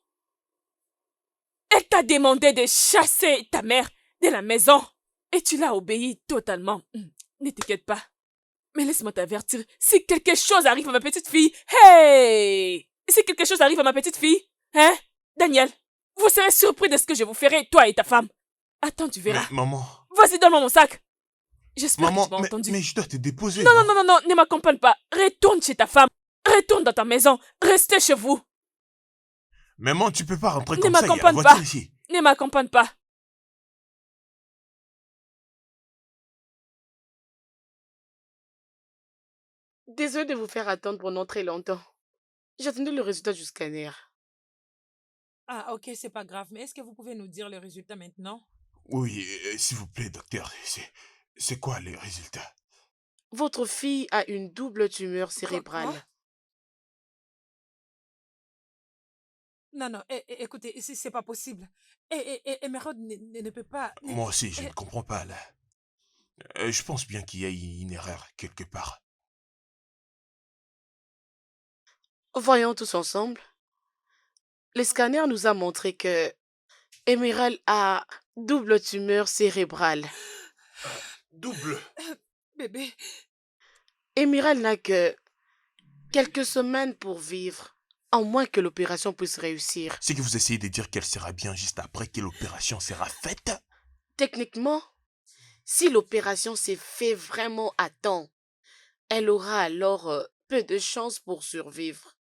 Speaker 1: Elle t'a demandé de chasser ta mère de la maison. Et tu l'as obéi totalement. Ne t'inquiète pas. Mais laisse-moi t'avertir, si quelque chose arrive à ma petite fille, hey! Si quelque chose arrive à ma petite fille, hein, Daniel, vous serez surpris de ce que je vous ferai, toi et ta femme. Attends, tu verras.
Speaker 4: Mais maman...
Speaker 1: Vas-y, donne-moi mon sac. J'espère que
Speaker 4: Maman,
Speaker 1: tu m'as entendu.
Speaker 4: mais je dois te déposer,
Speaker 1: Non, ne m'accompagne pas. Retourne chez ta femme. Retourne dans ta maison. Restez chez vous.
Speaker 4: Maman, tu peux pas rentrer
Speaker 1: Ne
Speaker 4: comme ça, il y a la
Speaker 1: m'accompagne
Speaker 4: voiture
Speaker 1: pas.
Speaker 4: ici.
Speaker 1: Ne m'accompagne pas.
Speaker 3: Désolée de vous faire attendre pendant très longtemps. J'attendais le résultat du scanner.
Speaker 2: Ah, ok, c'est pas grave. Mais est-ce que vous pouvez nous dire le résultat maintenant?
Speaker 4: Oui, s'il vous plaît, docteur, c'est quoi les résultats?
Speaker 3: Votre fille a une double tumeur cérébrale.
Speaker 2: Quoi? Non, non, écoutez, c'est pas possible. Emeraude ne peut pas...
Speaker 4: Moi aussi, je ne comprends pas là. Je pense bien qu'il y a une erreur quelque part.
Speaker 3: Voyons tous ensemble. Le scanner nous a montré que Emerald a double tumeur cérébrale.
Speaker 4: Double.
Speaker 2: Bébé,
Speaker 3: Emerald n'a que quelques semaines pour vivre, à moins que l'opération puisse réussir.
Speaker 4: C'est que vous essayez de dire qu'elle sera bien juste après que l'opération sera faite?
Speaker 3: Techniquement, si l'opération s'est fait vraiment à temps, elle aura alors peu de chances pour survivre.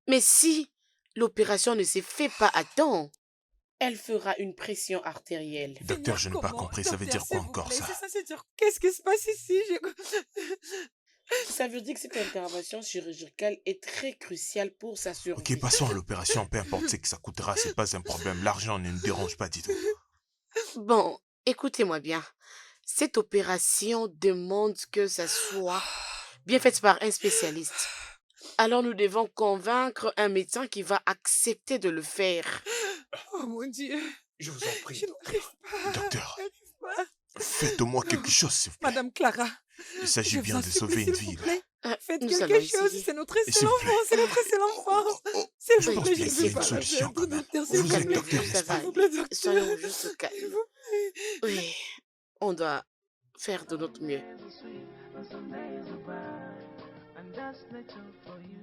Speaker 3: Mais si l'opération ne s'est fait pas à temps, elle fera une pression artérielle.
Speaker 4: Docteur, je n'ai pas
Speaker 2: comment?
Speaker 4: compris, ça veut
Speaker 2: Docteur,
Speaker 4: dire quoi
Speaker 2: s'il vous
Speaker 4: encore
Speaker 2: plaît,
Speaker 4: ça?
Speaker 2: c'est ça, c'est dire, qu'est-ce qui se passe ici?
Speaker 3: Ça veut dire que cette intervention chirurgicale est très cruciale pour sa survie.
Speaker 4: Ok, passons à l'opération, peu importe ce que ça coûtera, c'est pas un problème. L'argent ne nous dérange pas du tout.
Speaker 3: Bon, écoutez-moi bien. Cette opération demande que ça soit bien faite par un spécialiste. Alors nous devons convaincre un médecin qui va accepter de le faire.
Speaker 2: Oh mon Dieu,
Speaker 4: Je vous en prie.
Speaker 2: je n'arrive pas.
Speaker 4: Docteur,
Speaker 2: Je n'arrive pas.
Speaker 4: faites au moins quelque chose, s'il vous plaît.
Speaker 2: Madame Clara,
Speaker 4: Il s'agit
Speaker 2: je
Speaker 4: bien
Speaker 2: vous en
Speaker 4: de
Speaker 2: supplie,
Speaker 4: sauver une
Speaker 2: s'il vous
Speaker 4: vie.
Speaker 2: plaît. Faites
Speaker 3: Nous
Speaker 2: quelque
Speaker 3: allons
Speaker 2: chose,
Speaker 3: essayer.
Speaker 2: c'est notre
Speaker 4: Et s'il
Speaker 2: seul
Speaker 4: vous
Speaker 2: enfant,
Speaker 4: plaît.
Speaker 2: c'est notre seul enfant. S'il
Speaker 4: Je
Speaker 2: vous
Speaker 4: pense
Speaker 2: plaît,
Speaker 4: bien
Speaker 2: je
Speaker 4: qu'il y a
Speaker 2: ne
Speaker 4: une
Speaker 2: peux pas le
Speaker 4: solution
Speaker 2: faire.
Speaker 4: quand même.
Speaker 2: Docteur, s'il
Speaker 3: Vous
Speaker 2: vous
Speaker 4: Vous êtes
Speaker 2: plaît.
Speaker 4: docteur,
Speaker 3: ça
Speaker 4: n'est-ce
Speaker 3: va
Speaker 4: pas?
Speaker 2: S'il vous plaît, docteur.
Speaker 3: Soyons juste calmes.
Speaker 2: S'il vous plaît.
Speaker 3: Oui, on doit faire de notre mieux.
Speaker 7: And some days are bad, and that's nature for you.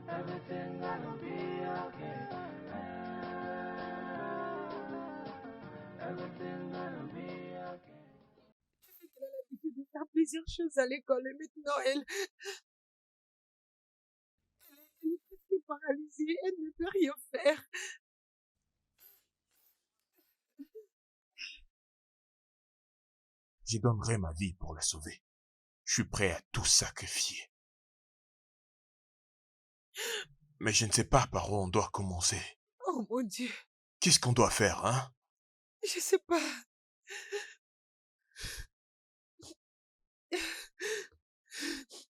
Speaker 7: Everything gonna be okay. Everything gonna be okay.
Speaker 2: Elle a l'habitude de faire plusieurs choses à l'école et maintenant elle est presque paralysée, elle ne peut rien faire.
Speaker 4: Je donnerai ma vie pour la sauver. Je suis prêt à tout sacrifier. Mais je ne sais pas par où on doit commencer.
Speaker 2: Oh mon Dieu,
Speaker 4: Qu'est-ce qu'on doit faire, hein?
Speaker 2: je sais pas.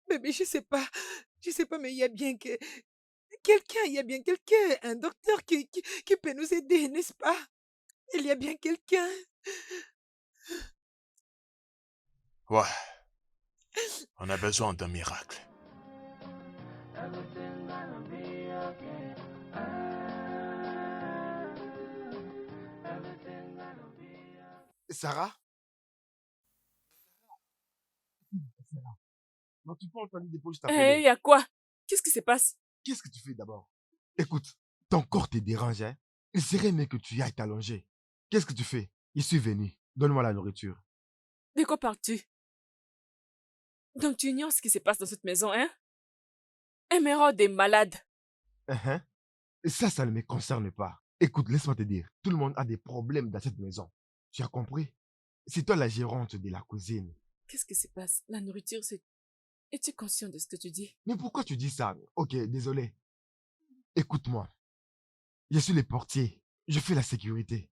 Speaker 2: Bébé, je sais pas. Je sais pas, mais il y a bien que il y a bien quelqu'un, un docteur qui peut nous aider, n'est-ce pas? Il y a bien quelqu'un.
Speaker 4: Ouais. On a besoin d'un miracle.
Speaker 7: Everything gonna be okay. Everything gonna be okay.
Speaker 8: Sarah? Non, tu peux entendre des je
Speaker 1: Hé,
Speaker 8: t'appeler.
Speaker 1: y a quoi? Qu'est-ce qui se passe?
Speaker 8: Qu'est-ce que tu fais d'abord? Écoute, ton corps te dérange, hein? Il serait mieux que tu y ailles t'allonger. Qu'est-ce que tu fais? Je suis venu. Donne-moi la nourriture.
Speaker 1: De quoi parles-tu? Donc tu ignores ce qui se passe dans cette maison, hein? Emerald est malade.
Speaker 8: Hein? Et ça ne me concerne pas. Écoute, laisse-moi te dire. Tout le monde a des problèmes dans cette maison. Tu as compris? C'est toi la gérante de la cuisine.
Speaker 1: Qu'est-ce qui se passe? La nourriture, c'est... Es-tu conscient de ce que tu dis?
Speaker 8: Mais pourquoi tu dis ça? Ok, désolé. Écoute-moi. Je suis le portier. Je fais la sécurité.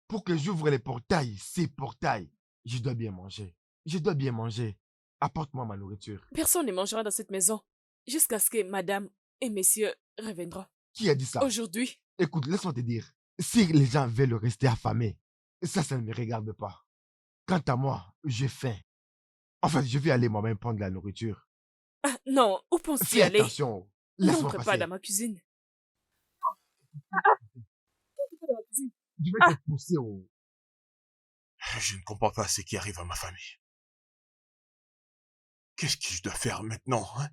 Speaker 8: Pour que j'ouvre les portails, ces portails, je dois bien manger. Je dois bien manger. Apporte-moi ma nourriture.
Speaker 1: Personne ne mangera dans cette maison jusqu'à ce que madame et messieurs reviendront.
Speaker 8: Qui a dit ça?
Speaker 1: Aujourd'hui,
Speaker 8: Écoute, laisse-moi te dire. Si les gens veulent rester affamés, ça ne me regarde pas. Quant à moi, j'ai faim. En fait, je vais aller moi-même prendre la nourriture.
Speaker 1: ah, non, où penses-tu
Speaker 8: Fais
Speaker 1: aller?
Speaker 8: attention. Laisse-moi
Speaker 1: N'entre pas
Speaker 8: passer.
Speaker 1: dans ma cuisine.
Speaker 8: Je vais
Speaker 1: Ah.
Speaker 8: te pousser au...
Speaker 4: Je ne comprends pas ce qui arrive à ma famille. Qu'est-ce que je dois faire maintenant, hein?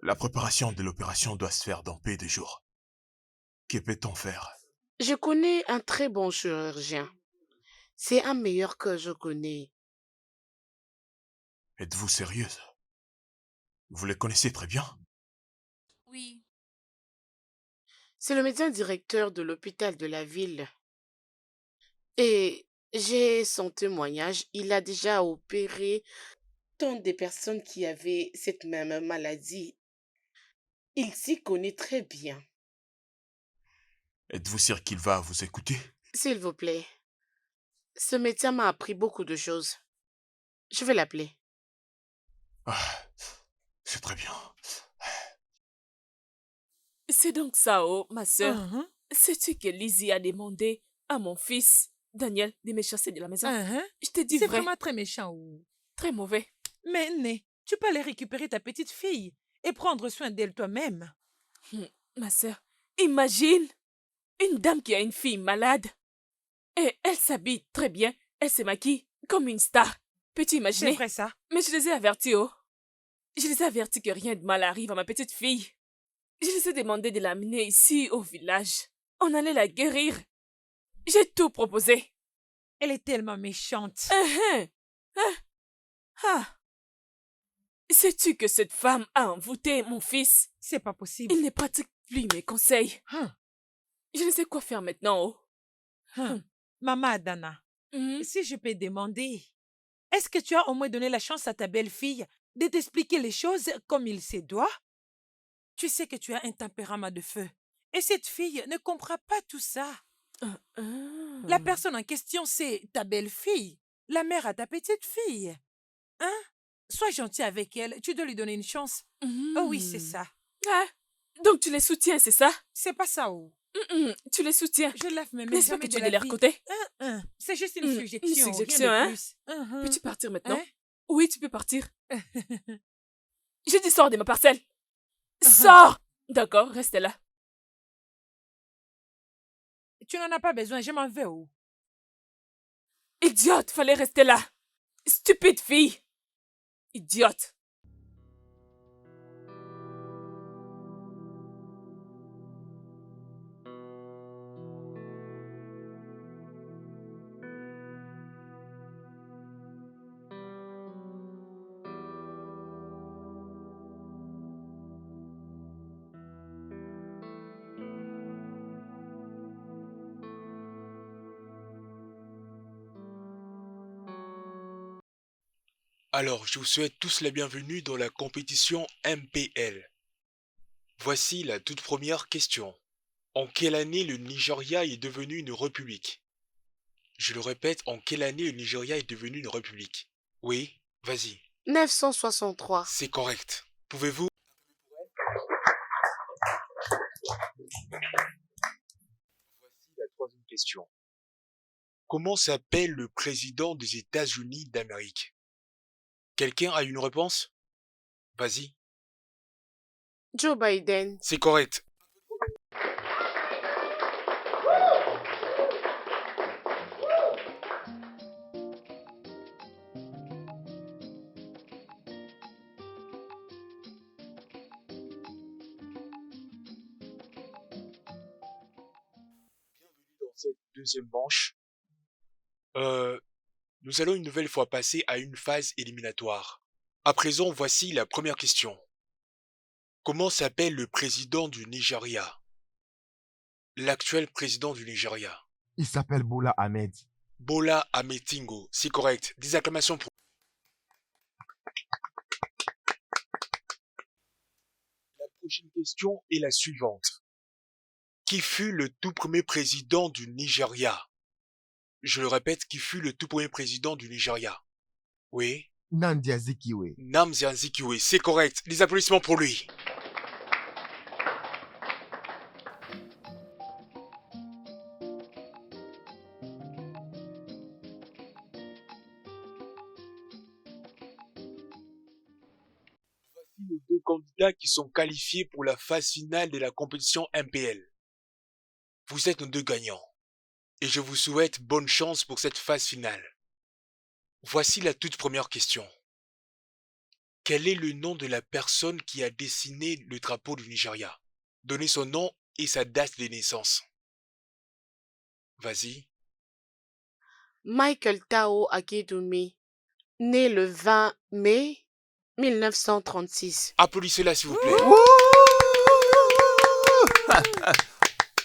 Speaker 4: La préparation de l'opération doit se faire dans peu de jours. Que peut-on faire?
Speaker 3: Je connais un très bon chirurgien. C'est un meilleur que je connais.
Speaker 4: Êtes-vous sérieuse? Vous le connaissez très bien?
Speaker 5: Oui.
Speaker 3: C'est le médecin directeur de l'hôpital de la ville. Et j'ai son témoignage. Il a déjà opéré tant de personnes qui avaient cette même maladie. Il s'y connaît très bien.
Speaker 4: Êtes-vous sûr qu'il va vous écouter?
Speaker 3: S'il vous plaît. Ce médecin m'a appris beaucoup de choses. Je vais l'appeler.
Speaker 4: Ah, C'est très bien.
Speaker 1: C'est donc ça, oh, ma sœur.
Speaker 2: Mhm,
Speaker 1: Sais-tu que Lizzie a demandé à mon fils, Daniel, de me chasser de la maison?
Speaker 2: mhm.
Speaker 1: Je te dis
Speaker 2: C'est
Speaker 1: vrai,
Speaker 2: vraiment très méchant. Oh.
Speaker 1: très mauvais.
Speaker 2: Mais Né, tu peux aller récupérer ta petite fille et prendre soin d'elle toi-même.
Speaker 1: Ma sœur, imagine une dame qui a une fille malade. Et elle s'habille très bien, elle se maquille comme une star. Peux-tu
Speaker 2: C'est
Speaker 1: imaginer?
Speaker 2: vrai ça?
Speaker 1: Mais je les ai avertis, oh. Je les ai avertis que rien de mal arrive à ma petite fille. Je les ai demandé de l'amener ici au village. On allait la guérir. J'ai tout proposé.
Speaker 2: Elle est tellement méchante.
Speaker 1: Hein, hein, ah. Sais-tu que cette femme a envoûté mon fils?
Speaker 2: C'est pas possible.
Speaker 1: Il ne pratique plus mes conseils.
Speaker 2: Hein,
Speaker 1: Je ne sais quoi faire maintenant, oh.
Speaker 2: hein. Maman Adana,
Speaker 1: Mhm.
Speaker 2: si je peux demander, est-ce que tu as au moins donné la chance à ta belle-fille de t'expliquer les choses comme il se doit? Tu sais que tu as un tempérament de feu. Et cette fille ne comprend pas tout ça. La
Speaker 1: Ah.
Speaker 2: personne en question, c'est ta belle-fille, la mère à ta petite fille. Hein? Sois gentil avec elle, tu dois lui donner une chance. Oh oui, c'est ça.
Speaker 1: Ah, donc tu les soutiens, c'est ça?
Speaker 2: C'est pas ça, oh.
Speaker 1: Tu les soutiens.
Speaker 2: Je lave mes mains
Speaker 1: N'est-ce pas
Speaker 2: jamais
Speaker 1: que tu
Speaker 2: de
Speaker 1: es de
Speaker 2: la
Speaker 1: leur
Speaker 2: vie.
Speaker 1: côté?
Speaker 2: C'est juste une
Speaker 1: Une
Speaker 2: suggestion,
Speaker 1: suggestion,
Speaker 2: rien de
Speaker 1: hein?
Speaker 2: plus.
Speaker 1: Peux-tu partir maintenant?
Speaker 2: Hein?
Speaker 1: Oui, tu peux partir. J'ai dit sors de ma parcelle. Sors! D'accord, reste là.
Speaker 2: Tu n'en as pas besoin, je m'en vais, oh.
Speaker 1: Idiote, fallait rester là. Stupide fille. Idiote.
Speaker 9: Alors, je vous souhaite tous la bienvenue dans la compétition MPL. Voici la toute première question. En quelle année le Nigeria est devenu une république? Je le répète, en quelle année le Nigeria est devenu une république? Oui, vas-y.
Speaker 3: 963.
Speaker 9: C'est correct. Pouvez-vous... Voici la troisième question. Comment s'appelle le président des États-Unis d'Amérique? Quelqu'un a une réponse? Vas-y.
Speaker 3: Joe Biden.
Speaker 9: C'est correct. Bienvenue dans cette deuxième manche. Nous allons une nouvelle fois passer à une phase éliminatoire. À présent, voici la première question. Comment s'appelle le président du Nigeria? L'actuel président du Nigeria.
Speaker 8: Il s'appelle Bola Ahmed.
Speaker 9: Bola Ahmed Tinubu, c'est correct. Des acclamations pour... La prochaine question est la suivante. Qui fut le tout premier président du Nigeria? Je le répète, qui fut le tout premier président du Nigeria? Oui.
Speaker 8: Nnamdi Azikiwe.
Speaker 9: Nnamdi Azikiwe, c'est correct. Des applaudissements pour lui. Voici nos deux candidats qui sont qualifiés pour la phase finale de la compétition MPL. Vous êtes nos deux gagnants. Et je vous souhaite bonne chance pour cette phase finale. Voici la toute première question. Quel est le nom de la personne qui a dessiné le drapeau du Nigeria? Donnez son nom et sa date de naissance. Vas-y.
Speaker 3: Michael Tao Akedumi. Né le 20 mai 1936.
Speaker 9: Applaudissez-la s'il vous plaît.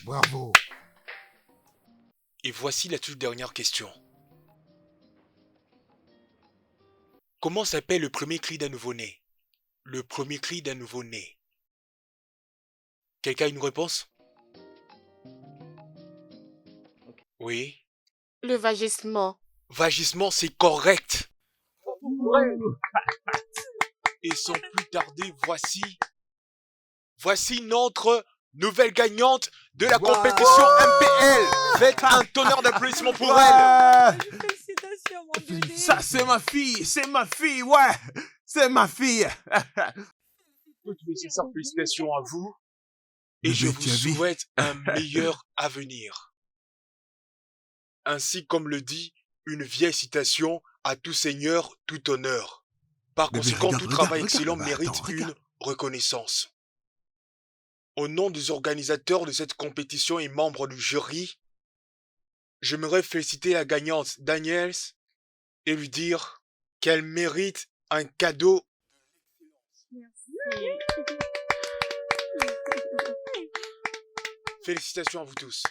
Speaker 8: Bravo.
Speaker 9: Et voici la toute dernière question. Comment s'appelle le premier cri d'un nouveau-né? Le premier cri d'un nouveau-né. Quelqu'un a une réponse? Oui.
Speaker 3: Le vagissement.
Speaker 9: Vagissement, c'est correct. Et sans plus tarder, voici notre nouvelle gagnante de la compétition MPL. Faites un tonnerre d'applaudissements pour elle.
Speaker 2: Félicitations, mon bébé.
Speaker 4: Ça, c'est ma fille, ouais. C'est ma fille.
Speaker 9: Toutes mes sincères félicitations à vous. Et
Speaker 4: Bébé,
Speaker 9: je vous
Speaker 4: tu as vu?
Speaker 9: souhaite un meilleur avenir. Ainsi comme le dit une vieille citation, à tout seigneur, tout honneur. Par
Speaker 4: Bébé,
Speaker 9: conséquent,
Speaker 4: regarde,
Speaker 9: tout
Speaker 4: regarde,
Speaker 9: travail
Speaker 4: regarde,
Speaker 9: excellent
Speaker 4: bah,
Speaker 9: mérite
Speaker 4: attends,
Speaker 9: une
Speaker 4: regarde.
Speaker 9: reconnaissance. Au nom des organisateurs de cette compétition et membres du jury, j'aimerais féliciter la gagnante Daniels et lui dire qu'elle mérite un cadeau. Félicitations à vous tous.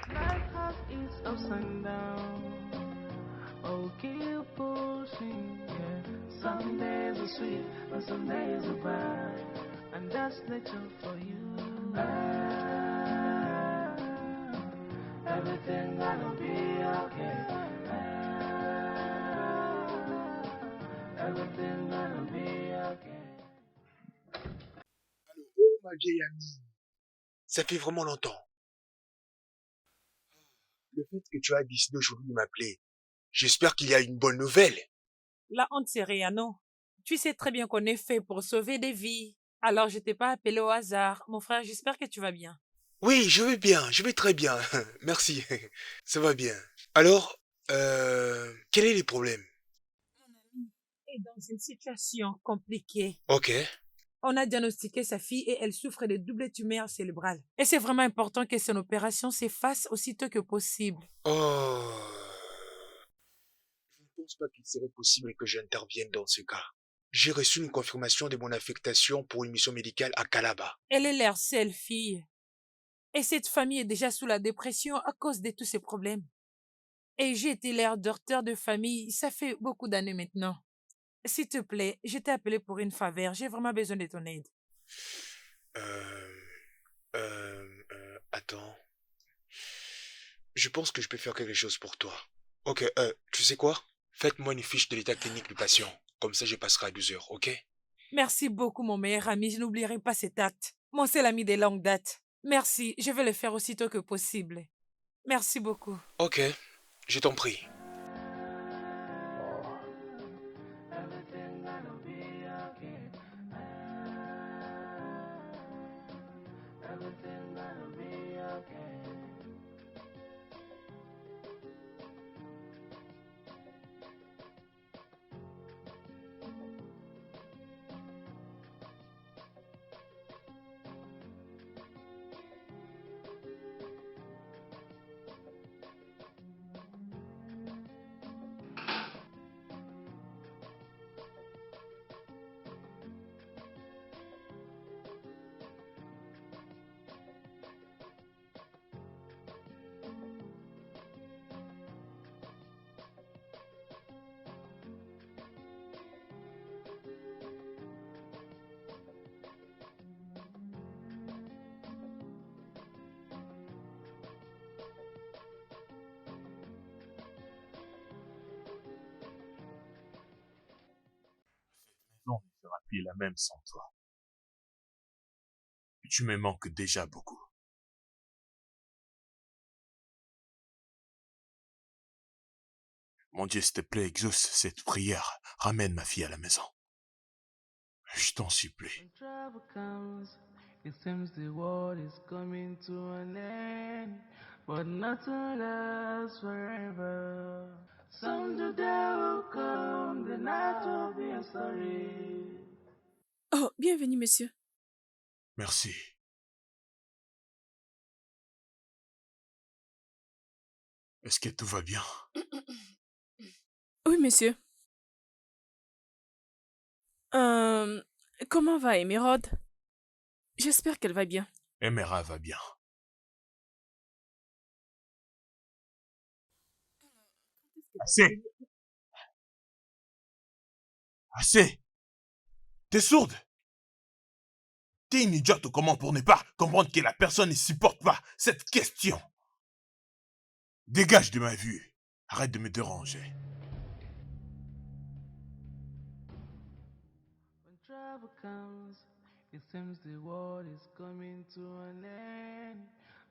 Speaker 7: Life has its ups and downs. Oh, keep pushing, yeah. Some days are sweet, and some days are bad. And that's nature for you. Everything gonna be okay. Everything gonna be okay.
Speaker 9: Oh, ma vieille amie, ça fait vraiment longtemps. Le fait que tu as décidé aujourd'hui de m'appeler, j'espère qu'il y a une bonne nouvelle.
Speaker 2: La honte, c'est rien, non. Tu sais très bien qu'on est fait pour sauver des vies. Alors, je t'ai pas appelé au hasard. Mon frère, j'espère que tu vas bien.
Speaker 9: Oui, je vais bien, je vais très bien. Merci, ça va bien. Alors, quels sont les problèmes?
Speaker 2: Et dans une situation compliquée,
Speaker 9: Ok.
Speaker 2: on a diagnostiqué sa fille et elle souffre de double tumeur cérébrale. Et c'est vraiment important que son opération s'efface aussitôt que possible.
Speaker 9: Oh. Je ne pense pas qu'il serait possible que j'intervienne dans ce cas. J'ai reçu une confirmation de mon affectation pour une mission médicale à Calabar.
Speaker 2: Elle est leur seule fille. Et cette famille est déjà sous la dépression à cause de tous ces problèmes. Et j'ai été leur docteur de famille, ça fait beaucoup d'années maintenant. S'il te plaît, je t'ai appelé pour une faveur, j'ai vraiment besoin de ton aide.
Speaker 9: Attends. Je pense que je peux faire quelque chose pour toi. Ok, tu sais quoi? Faites-moi une fiche de l'état clinique du patient. Comme ça, je passerai à 12 heures, ok?
Speaker 2: Merci beaucoup, mon meilleur ami, je n'oublierai pas cet acte. Mon seul ami de longue date. Merci, je vais le faire aussitôt que possible. Merci beaucoup.
Speaker 9: Ok, je t'en prie.
Speaker 7: Everything gonna be okay. Everything gonna be okay.
Speaker 4: Non, ne sera plus la même sans toi. Tu me manques déjà beaucoup. Mon Dieu, s'il te plaît, exauce cette prière. Ramène ma fille à la maison. Je t'en supplie.
Speaker 7: When trouble comes, it seems the world is coming to an end. But nothing lasts forever. Someday there will come the night will be a story.
Speaker 1: Oh, bienvenue, monsieur.
Speaker 4: Merci. Est-ce que tout va bien?
Speaker 1: Oui, monsieur. Comment va Émeraude? J'espère qu'elle va bien.
Speaker 4: Emera va bien. Assez! Assez! T'es sourde? T'es une idiote ou comment pour ne pas comprendre que la personne ne supporte pas cette question? Dégage de ma vue. Arrête de me déranger.
Speaker 7: When trouble comes, it seems the world is coming to an end,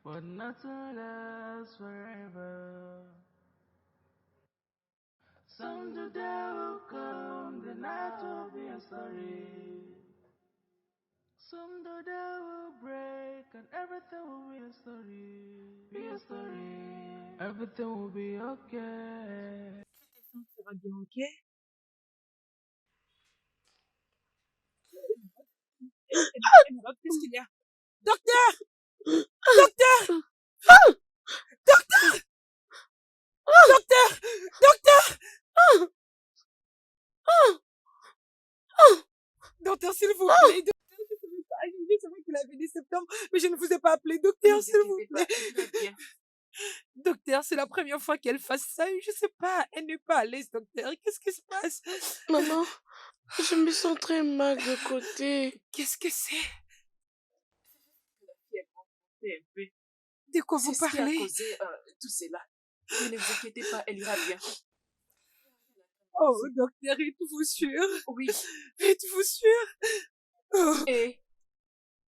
Speaker 7: but nothing lasts forever. Some the day will come, the night will be a story. Some the day will break, and everything will be a story. Be a story. Everything will be okay.
Speaker 2: Ça va bien, ok? Émeraude, qu'est-ce qu'il y a? Docteur! Docteur! Docteur! Docteur! Docteur! Docteur, s'il vous plaît. Docteur, je savais qu'il avait dit septembre, mais je ne vous ai pas appelé. Docteur, s'il vous plaît. Docteur, c'est la première fois qu'elle fasse ça. Je sais pas, elle n'est pas à l'aise, docteur. Qu'est-ce qui se passe?
Speaker 3: Maman, je me sens très mal de côté.
Speaker 2: Qu'est-ce que c'est?
Speaker 1: C'est un peu.
Speaker 2: De quoi vous
Speaker 1: C'est ce qui a
Speaker 2: parlez?
Speaker 1: causé tout cela. Mais ne vous inquiétez pas, elle ira bien.
Speaker 2: Oh, docteur, êtes-vous sûr?
Speaker 1: Oui.
Speaker 2: Êtes-vous sûr? Oh,
Speaker 1: Et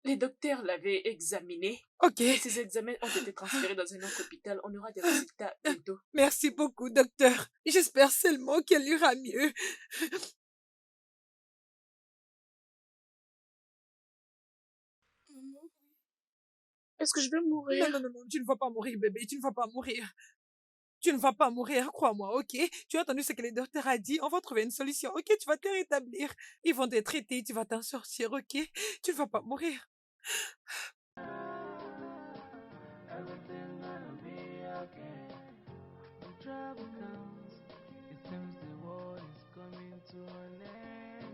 Speaker 1: les docteurs l'avaient examiné.
Speaker 2: ok.
Speaker 1: Et ces examens ont été transférés dans un autre hôpital. On aura des résultats bientôt.
Speaker 2: Merci beaucoup, docteur. J'espère seulement qu'elle ira mieux.
Speaker 3: Est-ce que je vais mourir?
Speaker 2: Non, tu ne vas pas mourir, bébé, tu ne vas pas mourir. Tu ne vas pas mourir, crois-moi, ok? Tu as entendu ce que le docteur a dit, on va trouver une solution, ok? Tu vas te rétablir. Ils vont te traiter, tu vas t'en sortir, ok? Tu ne vas pas mourir.
Speaker 7: Everything gonna be okay. When trouble comes, it seems the world is coming to an end,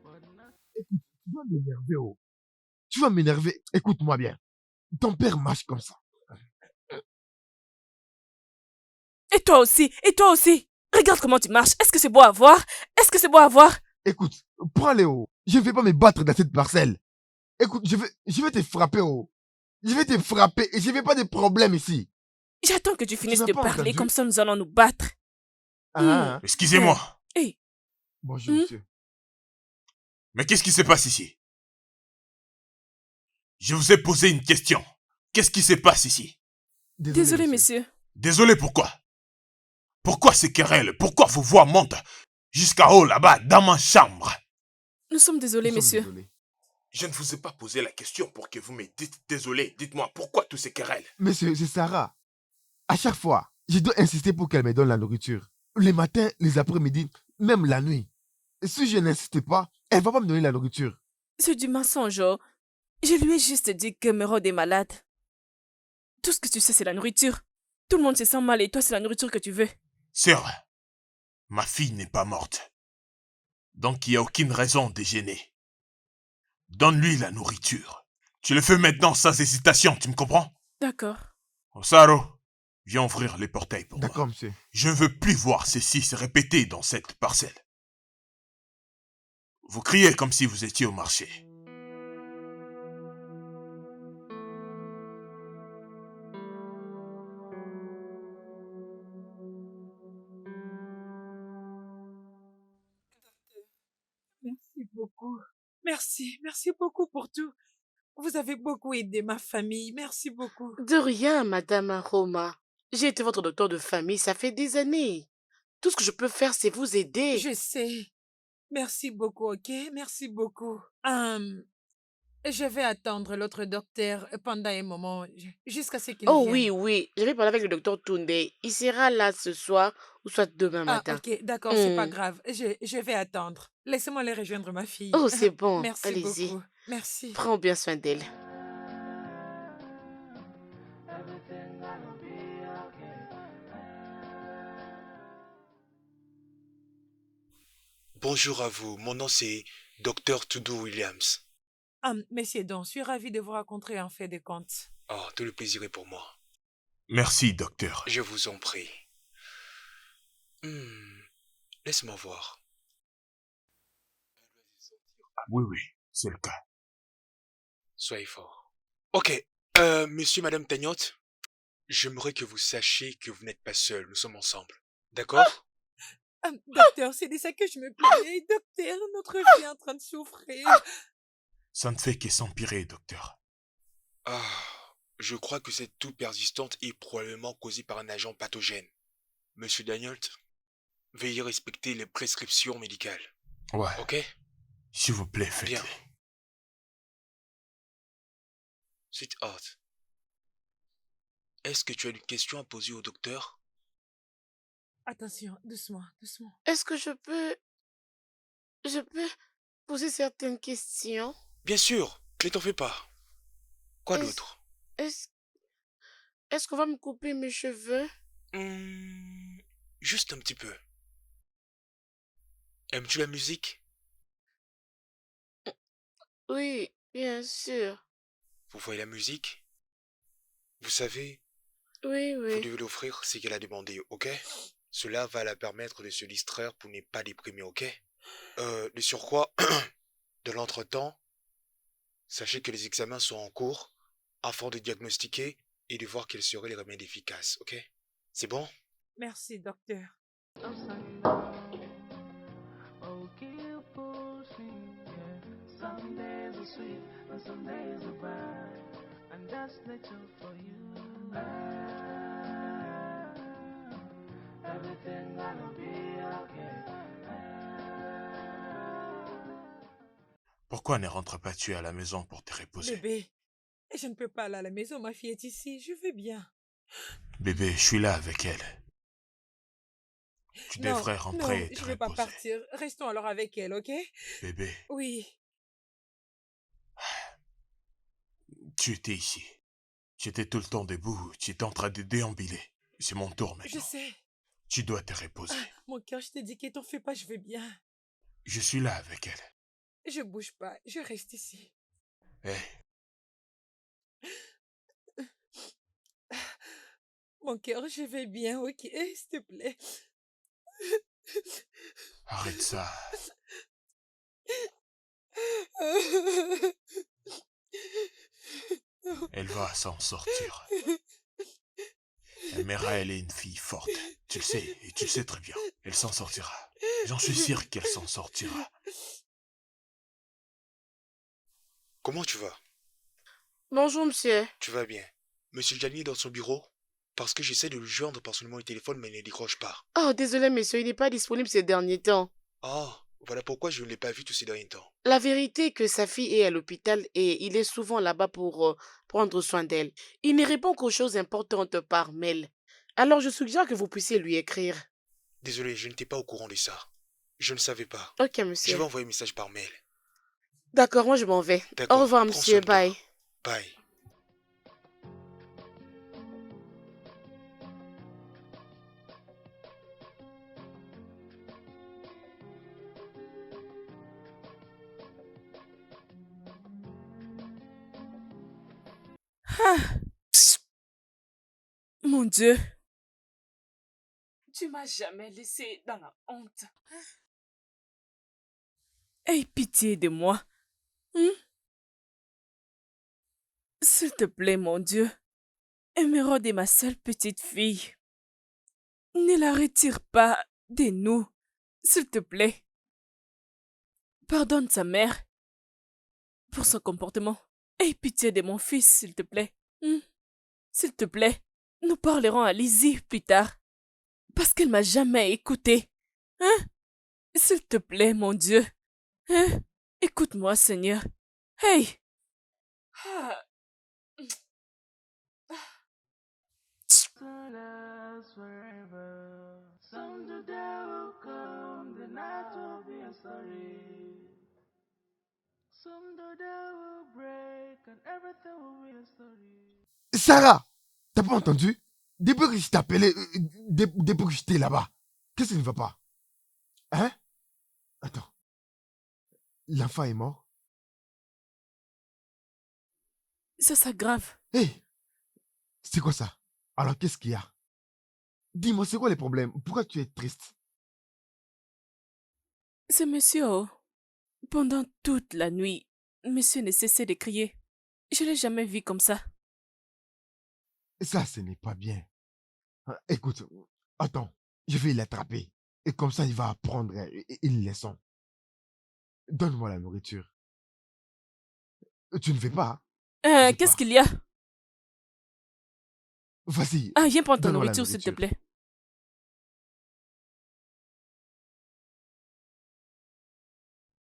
Speaker 7: but nothing.
Speaker 8: Tu vas m'énerver, oh. Tu vas m'énerver. Écoute-moi bien. Ton père marche comme ça.
Speaker 1: Et toi aussi, et toi aussi. Regarde comment tu marches. Est-ce que c'est beau à voir? Est-ce que c'est beau à voir?
Speaker 8: Écoute, prends Léo. Je ne vais pas me battre dans cette parcelle. Écoute, je vais te frapper, oh. Je vais te frapper et je ne veux pas de problème ici.
Speaker 1: J'attends que tu finisses
Speaker 8: n'as
Speaker 1: de
Speaker 8: pas
Speaker 1: parler,
Speaker 8: entendu?
Speaker 1: comme ça nous allons nous battre.
Speaker 8: Ah,
Speaker 4: Excusez-moi.
Speaker 1: Hey,
Speaker 8: bonjour, monsieur.
Speaker 4: Mais qu'est-ce qui se passe ici? Je vous ai posé une question. Qu'est-ce qui se passe ici?
Speaker 1: désolé, monsieur.
Speaker 4: Désolé, pourquoi? Pourquoi ces querelles? Pourquoi vos voix montent jusqu'à haut là-bas, dans ma chambre?
Speaker 1: Nous sommes désolés,
Speaker 8: Nous sommes
Speaker 1: monsieur.
Speaker 8: désolés.
Speaker 4: Je ne vous ai pas posé la question pour que vous me dites désolé. Dites-moi, pourquoi tous ces querelles?
Speaker 8: Monsieur, c'est Sarah. À chaque fois, je dois insister pour qu'elle me donne la nourriture. Les matins, les après-midi, même la nuit. Et si je n'insiste pas, elle va pas me donner la nourriture.
Speaker 1: C'est du mensonge, oh. Je lui ai juste dit que Mérode est malade. Tout ce que tu sais, c'est la nourriture. Tout le monde se sent mal et toi, c'est la nourriture que tu veux.
Speaker 4: Sœur, ma fille n'est pas morte. Donc il n'y a aucune raison de gêner. Donne-lui la nourriture. Tu le fais maintenant sans hésitation, tu me comprends?
Speaker 1: D'accord.
Speaker 4: Osaro, viens ouvrir les portails pour moi.
Speaker 8: D'accord, monsieur.
Speaker 4: Je ne veux plus voir ceci se répéter dans cette parcelle. Vous criez comme si vous étiez au marché.
Speaker 2: Merci beaucoup. Merci beaucoup pour tout. Vous avez beaucoup aidé ma famille. Merci beaucoup.
Speaker 3: De rien, Madame Aroma. J'ai été votre docteur de famille, ça fait des années. Tout ce que je peux faire, c'est vous aider.
Speaker 2: Je sais. Merci beaucoup, ok? Merci beaucoup. Je vais attendre l'autre docteur pendant un moment, jusqu'à ce qu'il
Speaker 3: Oh
Speaker 2: vienne.
Speaker 3: oui, oui, je vais parler avec le docteur Tunde. Il sera là ce soir ou soit demain
Speaker 2: Ah,
Speaker 3: matin.
Speaker 2: ok, d'accord, c'est pas
Speaker 3: Hmm.
Speaker 2: grave. Je vais attendre. Laissez-moi aller rejoindre ma fille.
Speaker 3: Oh, c'est bon,
Speaker 2: Merci
Speaker 3: allez-y.
Speaker 2: beaucoup. Merci.
Speaker 3: Prends bien soin d'elle.
Speaker 7: Everything gonna be okay.
Speaker 9: Bonjour à vous, mon nom c'est Dr. Tudu Williams.
Speaker 2: Monsieur Don, je suis ravie de vous rencontrer en fait de compte.
Speaker 9: Oh, tout le plaisir est pour moi.
Speaker 4: Merci, docteur.
Speaker 9: Je vous en prie. Laisse-moi voir.
Speaker 4: Oui, oui, c'est le cas.
Speaker 9: Soyez fort. Ok, monsieur, madame Tagnotte, j'aimerais que vous sachiez que vous n'êtes pas seul, nous sommes ensemble. D'accord?
Speaker 2: Docteur, c'est de ça que je me plaignais. Docteur, notre fille est en train de souffrir.
Speaker 4: Ça ne fait que s'empirer, docteur.
Speaker 9: Ah, je crois que cette toux persistante est probablement causée par un agent pathogène. Monsieur Daniel, veuillez respecter les prescriptions médicales.
Speaker 4: Ouais,
Speaker 9: Ok?
Speaker 4: s'il vous plaît,
Speaker 9: Bien.
Speaker 4: faites-le.
Speaker 9: Sweetheart, est-ce que tu as une question à poser au docteur?
Speaker 2: Attention, doucement, doucement.
Speaker 3: Est-ce que je peux poser certaines questions?
Speaker 9: Bien sûr, ne t'en fais pas. Quoi
Speaker 3: Est-ce,
Speaker 9: d'autre?
Speaker 3: est-ce, est-ce qu'on va me couper mes cheveux?
Speaker 9: Juste un petit peu. Aimes-tu la musique?
Speaker 3: Oui, bien sûr.
Speaker 9: Vous voyez la musique? Vous savez,
Speaker 3: Oui,
Speaker 9: vous
Speaker 3: oui.
Speaker 9: devez l'offrir ce qu'elle a demandé, ok? Cela va la permettre de se distraire pour ne pas déprimer, ok? De surcroît, de l'entretemps, sachez que les examens sont en cours afin de diagnostiquer et de voir quels seraient les remèdes efficaces, ok? C'est bon?
Speaker 2: Merci, docteur.
Speaker 7: Ups and downs. Oh, keep pushing, yeah. Some days are sweet and some days are bad, and that's nature for you. Everything gonna be okay.
Speaker 4: Pourquoi ne rentres pas tu à la maison pour te reposer?
Speaker 2: Bébé, je ne peux pas aller à la maison. Ma fille est ici. Je vais bien.
Speaker 4: Bébé, je suis là avec elle. Tu
Speaker 2: Non,
Speaker 4: devrais
Speaker 2: non,
Speaker 4: rentrer et
Speaker 2: je
Speaker 4: te
Speaker 2: ne vais pas
Speaker 4: reposer.
Speaker 2: partir. Restons alors avec elle, ok?
Speaker 4: Bébé,
Speaker 2: Oui.
Speaker 4: tu étais ici. Tu étais tout le temps debout, tu étais en train de déambuler. C'est mon tour
Speaker 2: Je
Speaker 4: maintenant.
Speaker 2: sais.
Speaker 4: Tu dois te reposer.
Speaker 2: Mon cœur, je t'ai dit que t'en fais pas, je vais bien.
Speaker 4: Je suis là avec elle.
Speaker 2: Je bouge pas, je reste ici.
Speaker 4: Hé,
Speaker 2: Mon cœur, je vais bien, ok? S'il te plaît.
Speaker 4: arrête ça. Elle va s'en sortir. Mera, elle est une fille forte. Tu le sais, et tu le sais très bien. Elle s'en sortira. J'en suis sûr qu'elle s'en sortira.
Speaker 9: Comment tu vas?
Speaker 3: Bonjour, monsieur.
Speaker 9: Tu vas bien? Monsieur Jani est dans son bureau? Parce que j'essaie de le joindre par son numéro de téléphone, mais il ne décroche pas.
Speaker 3: Oh, désolé, monsieur, il n'est pas disponible ces derniers temps.
Speaker 9: Ah, voilà pourquoi je ne l'ai pas vu tous ces derniers temps.
Speaker 3: La vérité est que sa fille est à l'hôpital et il est souvent là-bas pour prendre soin d'elle. Il ne répond qu'aux choses importantes par mail. Alors, je suggère que vous puissiez lui écrire.
Speaker 9: Désolé, je n'étais pas au courant de ça. Je ne savais pas.
Speaker 3: Ok,
Speaker 9: Je
Speaker 3: monsieur.
Speaker 9: vais envoyer un message par mail.
Speaker 3: D'accord, moi je m'en vais. Au
Speaker 9: D'accord,
Speaker 3: revoir,
Speaker 9: prends
Speaker 3: monsieur.
Speaker 9: soin de toi.
Speaker 3: Bye.
Speaker 9: Bye.
Speaker 1: Mon Dieu. Tu m'as jamais laissé dans la honte. Aie pitié de moi. Hein? S'il te plaît, mon Dieu. Émeraude est ma seule petite fille. Ne la retire pas de nous, s'il te plaît. Pardonne sa mère pour son comportement. Aie pitié de mon fils, s'il te plaît. S'il te plaît, nous parlerons à Lizzie plus tard. Parce qu'elle m'a jamais écouté. Hein? S'il te plaît, mon Dieu. Hein? Écoute-moi, Seigneur. Hey! Ah.
Speaker 7: To last forever. Some the day will come, the night will be a story. Some the day will break, and everything will be a story.
Speaker 8: Sarah, t'as pas entendu? Depuis que je t'appelais, depuis que j'étais là-bas, qu'est-ce qui ne va pas? Hein? Attends. L'enfant est mort?
Speaker 1: Ça s'aggrave.
Speaker 8: Hé! C'est quoi ça? Alors, qu'est-ce qu'il y a? Dis-moi, c'est quoi les problèmes? Pourquoi tu es triste?
Speaker 1: C'est monsieur. Oh. Pendant toute la nuit, monsieur ne cessait de crier. Je l'ai jamais vu comme ça.
Speaker 8: Ça, ce n'est pas bien. Écoute, attends, je vais l'attraper. Et comme ça, il va apprendre une leçon. Donne-moi la nourriture. Tu ne veux pas? Veux
Speaker 1: Qu'est-ce
Speaker 8: pas.
Speaker 1: qu'il y a?
Speaker 8: Vas-y,
Speaker 1: Ah, viens prendre ta
Speaker 8: donne-moi la
Speaker 1: nourriture, s'il te
Speaker 8: nourriture.
Speaker 1: plaît.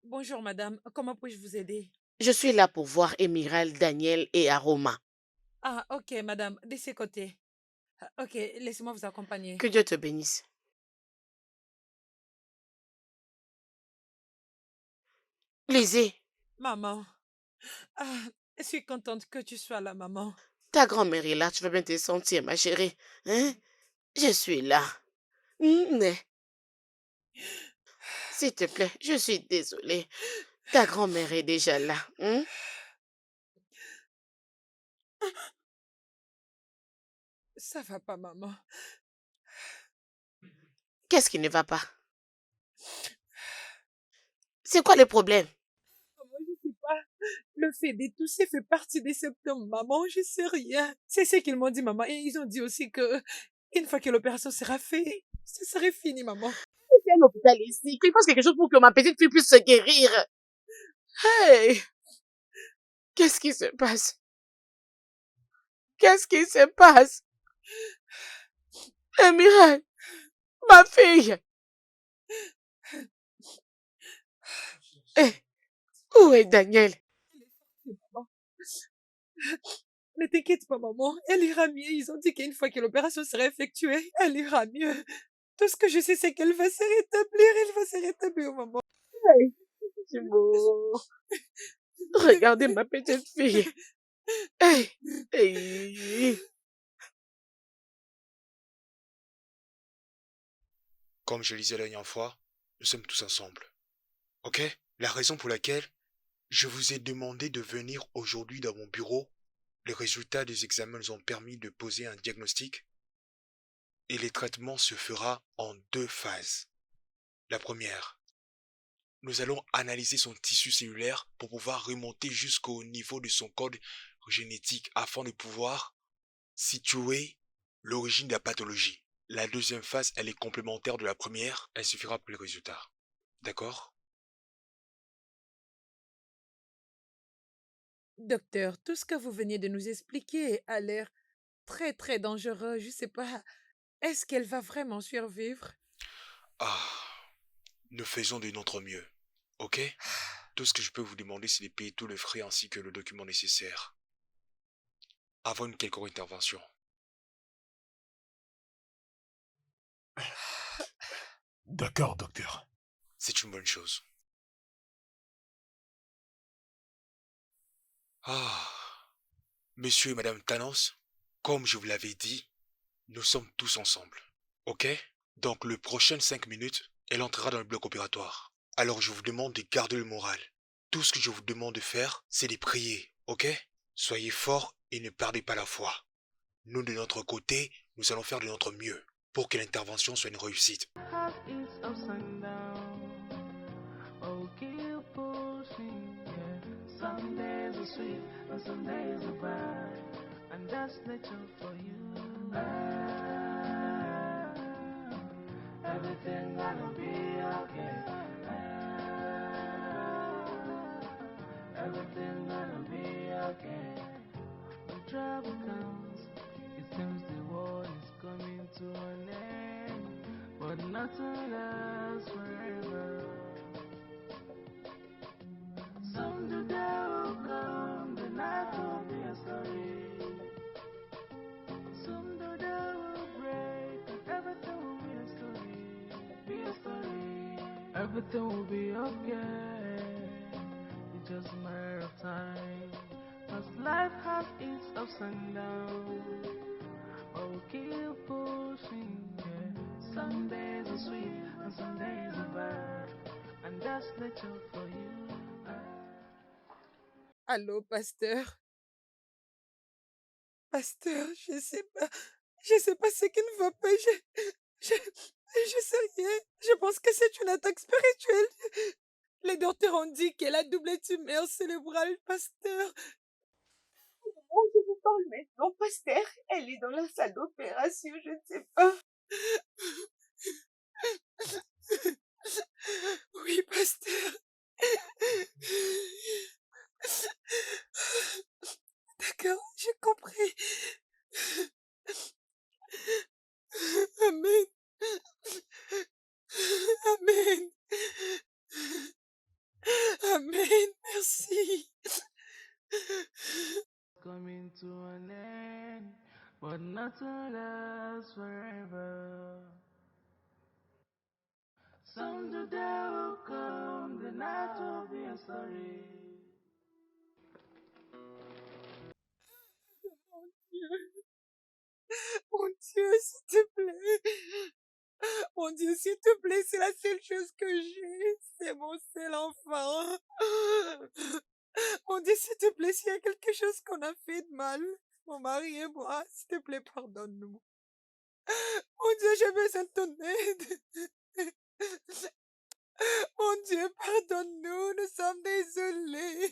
Speaker 2: Bonjour, madame. Comment puis-je vous aider?
Speaker 3: Je suis là pour voir Émiral, Daniel et Aroma.
Speaker 2: Ah, ok, madame, de ce côté. Ah, ok, laissez-moi vous accompagner.
Speaker 3: Que Dieu te bénisse. Lizzie,
Speaker 2: Maman, ah, je suis contente que tu sois là, maman.
Speaker 3: ta grand-mère est là, tu vas bien te sentir, ma chérie. Hein? Je suis là. Mais, s'il te plaît, je suis désolée. Ta grand-mère est déjà là. Hein?
Speaker 2: Ça va pas, maman.
Speaker 3: Qu'est-ce qui ne va pas? C'est quoi le problème?
Speaker 2: Maman, je sais pas. Le fait d'étousser fait partie des symptômes, maman. Je sais rien. C'est ce qu'ils m'ont dit, maman. Et ils ont dit aussi que une fois que l'opération sera faite, ce serait fini, maman.
Speaker 3: C'est un hôpital ici. Qu'il fasse quelque chose pour que ma petite fille puisse se guérir. Hey! Qu'est-ce qui se passe? Qu'est-ce qui se passe? Mireille, ma fille! Eh, où est Daniel?
Speaker 2: Maman. Ne t'inquiète pas, maman. Elle ira mieux. Ils ont dit qu'une fois que l'opération sera effectuée, elle ira mieux. Tout ce que je sais, c'est qu'elle va se rétablir. Elle va se rétablir, maman.
Speaker 3: Hey, c'est beau. Regardez ma petite fille. Hey, hey.
Speaker 9: Comme je le disais la dernière fois, nous sommes tous ensemble. Ok? La raison pour laquelle je vous ai demandé de venir aujourd'hui dans mon bureau, les résultats des examens nous ont permis de poser un diagnostic et les traitements se fera en 2 phases. La première, nous allons analyser son tissu cellulaire pour pouvoir remonter jusqu'au niveau de son code génétique afin de pouvoir situer l'origine de la pathologie. La deuxième phase, elle est complémentaire de la première, elle suffira pour les résultats. D'accord?
Speaker 2: Docteur, tout ce que vous veniez de nous expliquer a l'air très très dangereux. Je sais pas. Est-ce qu'elle va vraiment survivre?
Speaker 9: Ah, nous faisons de notre mieux. Ok? Tout ce que je peux vous demander, c'est de payer tous les frais ainsi que le document nécessaire avant une quelconque intervention.
Speaker 4: D'accord, docteur.
Speaker 9: C'est une bonne chose. Ah, monsieur et madame Thanos, comme je vous l'avais dit, nous sommes tous ensemble. Ok? Donc, les prochaines 5 minutes, elle entrera dans le bloc opératoire. Alors, je vous demande de garder le moral. Tout ce que je vous demande de faire, c'est de prier. Ok? Soyez forts et ne perdez pas la foi. Nous, de notre côté, nous allons faire de notre mieux pour que l'intervention soit une réussite.
Speaker 7: Heart is ups and down. Oh, keep pushing, yeah. Some days are sweet and some days are bad, and that's nature for you. Everything gonna be okay. Everything gonna be okay. When trouble comes, it seems the world is coming to an end, but nothing lasts forever. Some the day will come, the night will be a story. Some the day will break, and everything will be a story. Be a story. Everything will be okay. It's just a matter of time. 'Cause life has its ups and downs. Oh, keep pushing, yeah. Some days are sweet and some days are bad, and that's nature for you.
Speaker 2: Allô, pasteur? Pasteur, je sais pas. Je sais pas ce qui ne va pas. Je sais rien. Je pense que c'est une attaque spirituelle. Les docteurs ont dit qu'elle a doublé tumeur cérébrale, pasteur.
Speaker 6: moment où je vous parle maintenant, Pasteur, elle est dans la salle d'opération, je ne sais pas.
Speaker 2: Oui, Pasteur. D'accord, j'ai compris. Amen. Amen. Amen. Merci.
Speaker 7: Coming to an end, but not to last forever. Someday there will come, the night will be a story.
Speaker 2: Mon Dieu, s'il te plaît. Mon Dieu, s'il te plaît, c'est la seule chose que j'ai. C'est mon seul enfant. Mon Dieu, s'il te plaît, s'il y a quelque chose qu'on a fait de mal, mon mari et moi, s'il te plaît, pardonne-nous. Mon Dieu, j'ai besoin de ton aide. Mon Dieu, pardonne-nous, nous sommes désolés.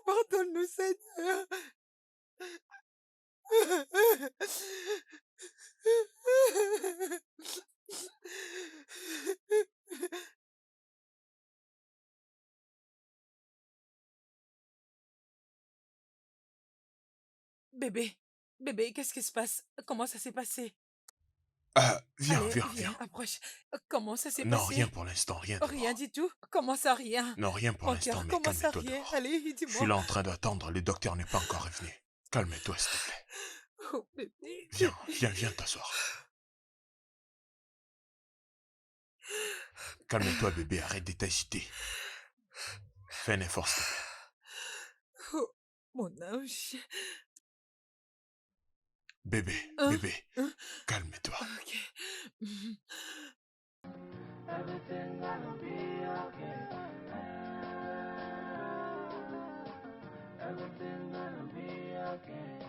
Speaker 2: Pardonne-nous, Seigneur. Bébé, qu'est-ce qui se passe? Comment ça s'est passé?
Speaker 4: Viens,
Speaker 2: Allez,
Speaker 4: viens,
Speaker 2: viens,
Speaker 4: viens.
Speaker 2: approche. Comment ça s'est
Speaker 4: Non, rien
Speaker 2: passé?
Speaker 4: pour l'instant, rien de
Speaker 2: Rien
Speaker 4: mort.
Speaker 2: du tout? Comment ça, rien?
Speaker 4: Non, rien pour
Speaker 2: Mon
Speaker 4: l'instant,
Speaker 2: cœur,
Speaker 4: mais
Speaker 2: comment ça,
Speaker 4: calme-toi
Speaker 2: rien?
Speaker 4: d'abord.
Speaker 2: Allez,
Speaker 4: Je suis
Speaker 2: dis-moi.
Speaker 4: là en train d'attendre, le docteur n'est pas encore revenu. Calme-toi, s'il te plaît.
Speaker 2: Oh, bébé.
Speaker 4: Viens t'asseoir. Calme-toi, bébé, arrête de t'agiter. Fais un effort, s'il te plaît.
Speaker 2: Oh, mon ange.
Speaker 4: Bébé,
Speaker 2: Hein?
Speaker 4: calme-toi.
Speaker 2: Ok.
Speaker 7: Everything gonna be okay. Everything gonna be okay.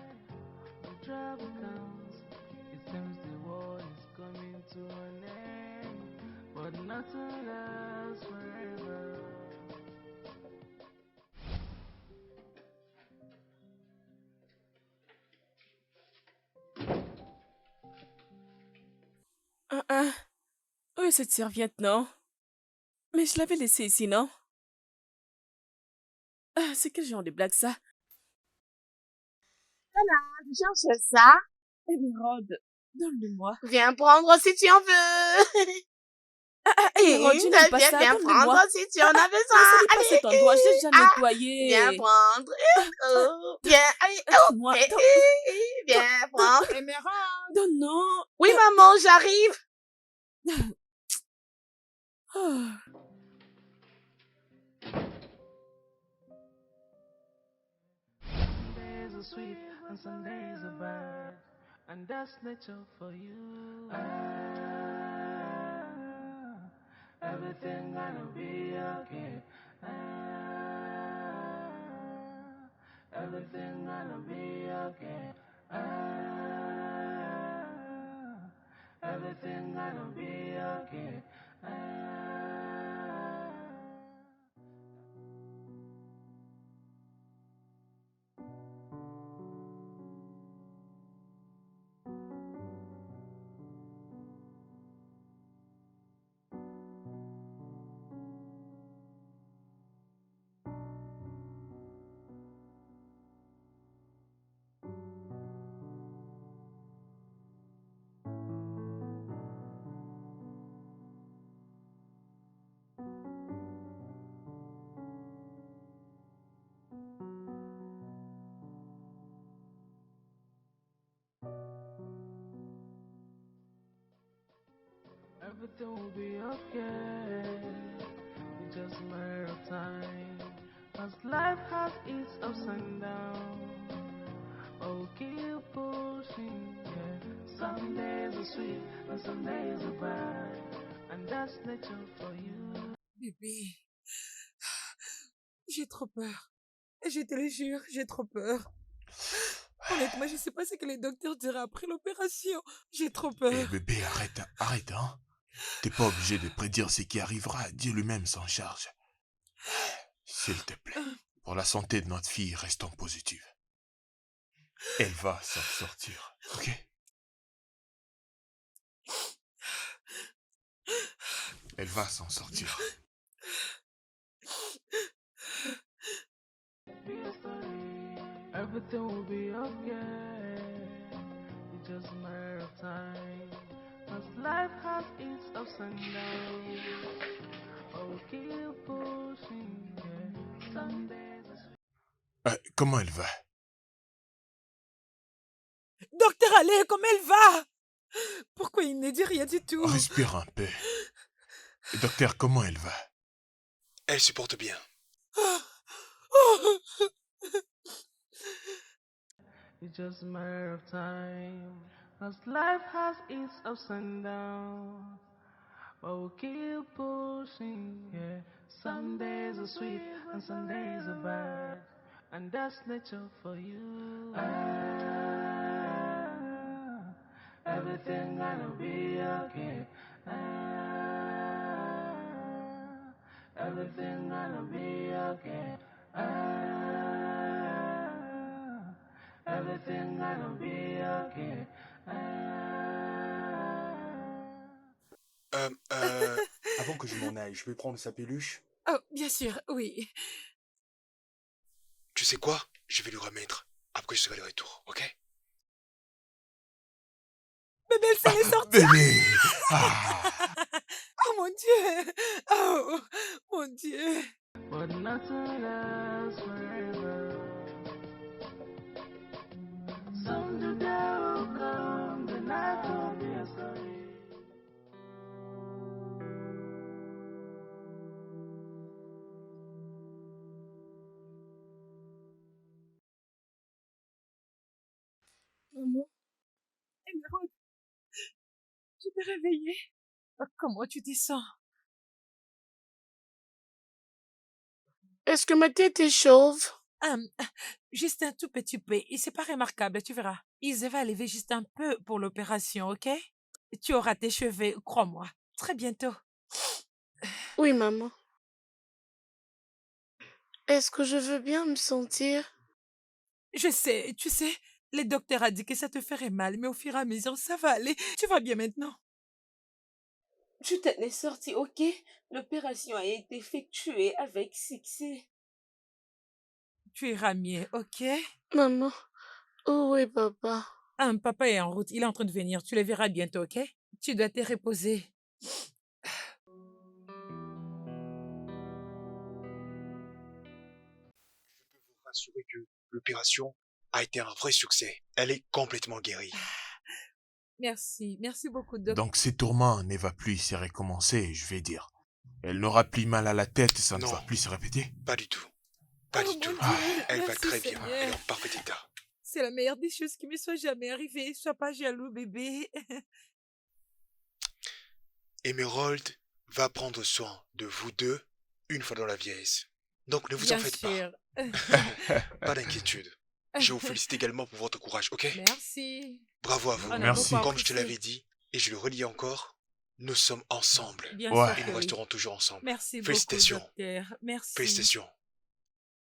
Speaker 7: The trouble comes, it seems the war is coming to an end, but not to last forever.
Speaker 1: Où est cette serviette, non? Mais je l'avais laissée ici, non? Ah, c'est quel genre de blague, ça?
Speaker 3: Tu cherches ça?
Speaker 1: Émeraude, donne-le-moi.
Speaker 3: Viens prendre si tu en veux.
Speaker 1: Émeraude, je n'aime pas ça,
Speaker 3: Viens
Speaker 1: donne-le-moi.
Speaker 3: prendre si tu en as
Speaker 1: Mais
Speaker 3: besoin.
Speaker 1: ce n'est pas cet endroit, je l'ai déjà nettoyé.
Speaker 3: Viens prendre. Viens, allez,
Speaker 1: Donne-moi,
Speaker 3: viens prendre.
Speaker 2: Émeraude.
Speaker 1: donne, non.
Speaker 3: Oui, maman, j'arrive.
Speaker 1: Oh.
Speaker 7: Some days are sweet and some days are bad, and that's nature for you. Everything gonna be okay. Everything gonna be okay. Everything gonna be okay. Everything will be okay. It's just a matter of time. As life has its ups and downs, oh, keep pushing. Yeah. Some days are sweet and some days are bad, and that's nature for you.
Speaker 2: Bébé. J'ai trop peur. Je te le jure, j'ai trop peur. Honnêtement, je sais pas ce que les docteurs diraient après l'opération. J'ai trop peur.
Speaker 4: Eh bébé, arrête, hein. T'es pas obligé de prédire ce qui arrivera. Dieu lui-même s'en charge. S'il te plaît. Pour la santé de notre fille, restons positifs. Elle va s'en sortir, ok? Elle va s'en sortir.
Speaker 7: Everything will be okay. It's just a matter of time. Cause life has its ups and downs. Oh, keep pushing, yeah. Some days it's
Speaker 4: Comment elle va?
Speaker 2: Docteur Allais, comment elle va? Pourquoi il ne dit rien du tout?
Speaker 4: Respire un peu. Docteur, comment elle va?
Speaker 9: Elle se porte bien.
Speaker 7: It's just a matter of time. Cause life has its ups and downs. But we'll keep pushing, yeah. Some days are sweet and some days are bad. And that's nature for you. Everything gonna be okay. Everything gonna be okay. Everything gonna be okay.
Speaker 9: Avant que je m'en aille, je vais prendre sa peluche.
Speaker 2: Oh, bien sûr, oui.
Speaker 9: Tu sais quoi? Je vais lui remettre. Après, je serai de retour, ok?
Speaker 2: Bébé, elle s'en est sortie.
Speaker 4: Bébé!
Speaker 2: Oh mon Dieu. Oh, mon Dieu.
Speaker 7: But nothing lasts forever. Someday there will come the night will be a story.
Speaker 2: Maman, Émeraude, tu t'es réveillée. Comment tu te sens?
Speaker 3: Est-ce que ma tête est chauve?
Speaker 2: Juste un tout petit peu. Et c'est pas remarquable, tu verras. Ils va lever juste un peu pour l'opération, ok? Tu auras tes cheveux, crois-moi. Très bientôt.
Speaker 3: Oui, maman. Est-ce que je veux bien me sentir?
Speaker 2: Je sais, tu sais, le docteur a dit que ça te ferait mal, mais au fur et à mesure, ça va aller. Tu vas bien maintenant.
Speaker 6: Tu t'en es sorti, ok? L'opération a été effectuée avec succès.
Speaker 2: Tu iras mieux, ok?
Speaker 3: Maman, où est papa?
Speaker 2: Papa est en route, il est en train de venir. Tu le verras bientôt, ok? Tu dois te reposer.
Speaker 9: Je peux vous rassurer que l'opération a été un vrai succès. Elle est complètement guérie.
Speaker 2: Merci, merci beaucoup, docteur.
Speaker 4: Donc ces tourments ne va plus se recommencer, je vais dire. Elle n'aura plus mal à la tête, ça ne
Speaker 9: Non.
Speaker 4: va plus se répéter.
Speaker 9: Pas du tout. Pas
Speaker 2: Oh
Speaker 9: du tout.
Speaker 2: mon Dieu,
Speaker 9: Elle va
Speaker 2: merci
Speaker 9: très bien.
Speaker 2: Seigneur.
Speaker 9: Elle est en parfait état.
Speaker 2: C'est la meilleure des choses qui me soit jamais arrivée. Sois pas jaloux, bébé.
Speaker 9: Emerald va prendre soin de vous deux une fois dans la vieillesse. Donc ne vous en
Speaker 2: Bien
Speaker 9: faites
Speaker 2: sûr.
Speaker 9: pas d'inquiétude. Je vous félicite également pour votre courage, ok?
Speaker 2: Merci.
Speaker 9: Bravo à vous.
Speaker 2: On a
Speaker 4: Merci.
Speaker 2: beaucoup
Speaker 9: Comme je te
Speaker 2: apprécié.
Speaker 9: l'avais dit, et je le redis encore, nous sommes ensemble.
Speaker 2: Bien
Speaker 4: Ouais.
Speaker 2: sûr
Speaker 9: Et
Speaker 2: que
Speaker 9: nous
Speaker 2: oui.
Speaker 9: resterons toujours ensemble.
Speaker 2: Merci beaucoup,
Speaker 9: Félicitations.
Speaker 2: docteur. Merci.
Speaker 9: Félicitations.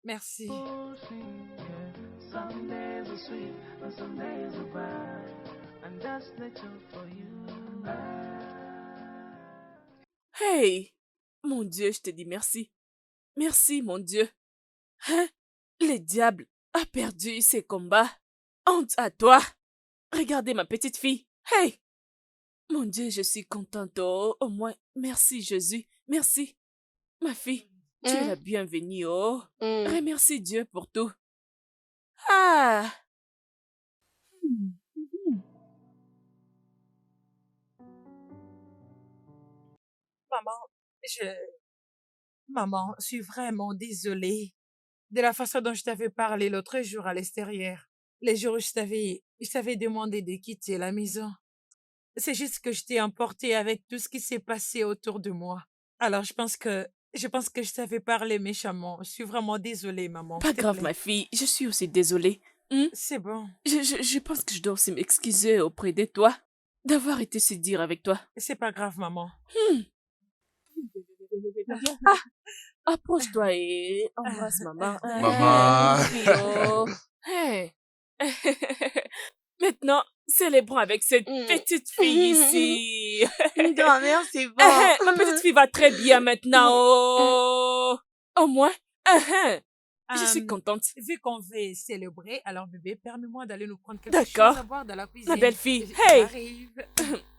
Speaker 2: Merci.
Speaker 7: Pushing, yeah. Some days are sweet and some days are bad. And that's nature for you.
Speaker 1: Hey! Mon Dieu, je te dis merci. Merci, mon Dieu. Hein? Le diable a perdu ses combats. Honte à toi. Regardez ma petite fille. Hey! Mon Dieu, je suis contente. Oh, au moins, merci Jésus. Merci. Ma fille, tu es la bienvenue. Oh, remercie Dieu pour tout. Ah!
Speaker 2: Maman, je suis vraiment désolée de la façon dont je t'avais parlé l'autre jour à l'extérieur. Les jours où je t'avais demandé de quitter la maison. C'est juste que je t'ai emporté avec tout ce qui s'est passé autour de moi. Alors, je pense que je t'avais parlé méchamment. Je suis vraiment désolée, maman.
Speaker 1: Pas
Speaker 2: s'il te
Speaker 1: grave,
Speaker 2: plaît.
Speaker 1: ma fille. Je suis aussi désolée.
Speaker 2: C'est bon.
Speaker 1: Je pense que je dois aussi m'excuser auprès de toi d'avoir été si dire avec toi.
Speaker 2: C'est pas grave, maman.
Speaker 1: Approche-toi et embrasse maman.
Speaker 8: Maman.
Speaker 1: Rio. Hey. Maintenant, célébrons avec cette petite fille ici.
Speaker 3: Grand-mère, c'est bon.
Speaker 1: Ma petite fille va très bien maintenant. Oh. Au moins, je suis contente.
Speaker 2: Vu qu'on veut célébrer, alors bébé, permets-moi d'aller nous prendre quelque
Speaker 1: D'accord.
Speaker 2: chose à boire dans la cuisine.
Speaker 1: Ma belle-fille. Hey.
Speaker 2: J'arrive.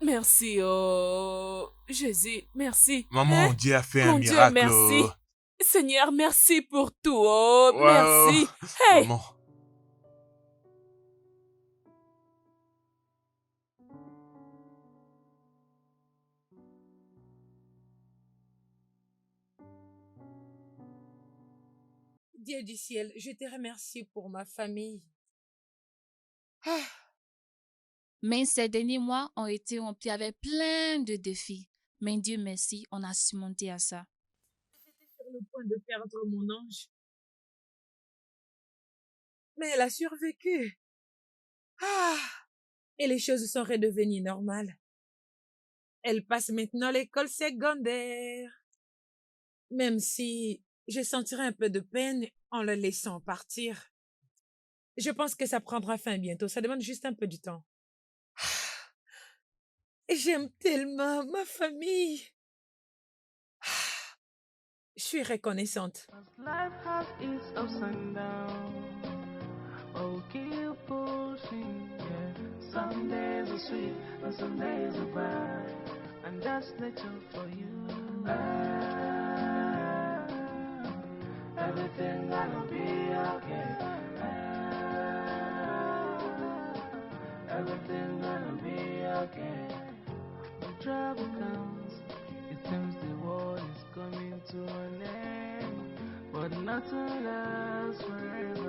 Speaker 1: Merci, oh Jésus, merci.
Speaker 4: Maman, Dieu a fait un
Speaker 1: Mon Dieu,
Speaker 4: miracle.
Speaker 1: merci. Seigneur, merci pour tout. Oh,
Speaker 4: Wow.
Speaker 1: merci. Hey.
Speaker 4: Maman.
Speaker 2: Dieu du ciel, je te remercie pour ma famille.
Speaker 5: Mais ces derniers mois ont été remplis avec plein de défis. Mais Dieu merci, on a surmonté à ça.
Speaker 2: J'étais sur le point de perdre mon ange. Mais elle a survécu. Et les choses sont redevenues normales. Elle passe maintenant l'école secondaire. Même si je sentirai un peu de peine en le laissant partir. Je pense que ça prendra fin bientôt. Ça demande juste un peu de temps. J'aime tellement ma famille. Je suis reconnaissante.
Speaker 7: Life has its ups and downs. Oh, keep pushing, yeah. Some days are sweet and some days are bad. And that's nature for you. Everything gonna be okay. Everything gonna be okay. When trouble comes, it seems the world is coming to an end. But nothing lasts forever.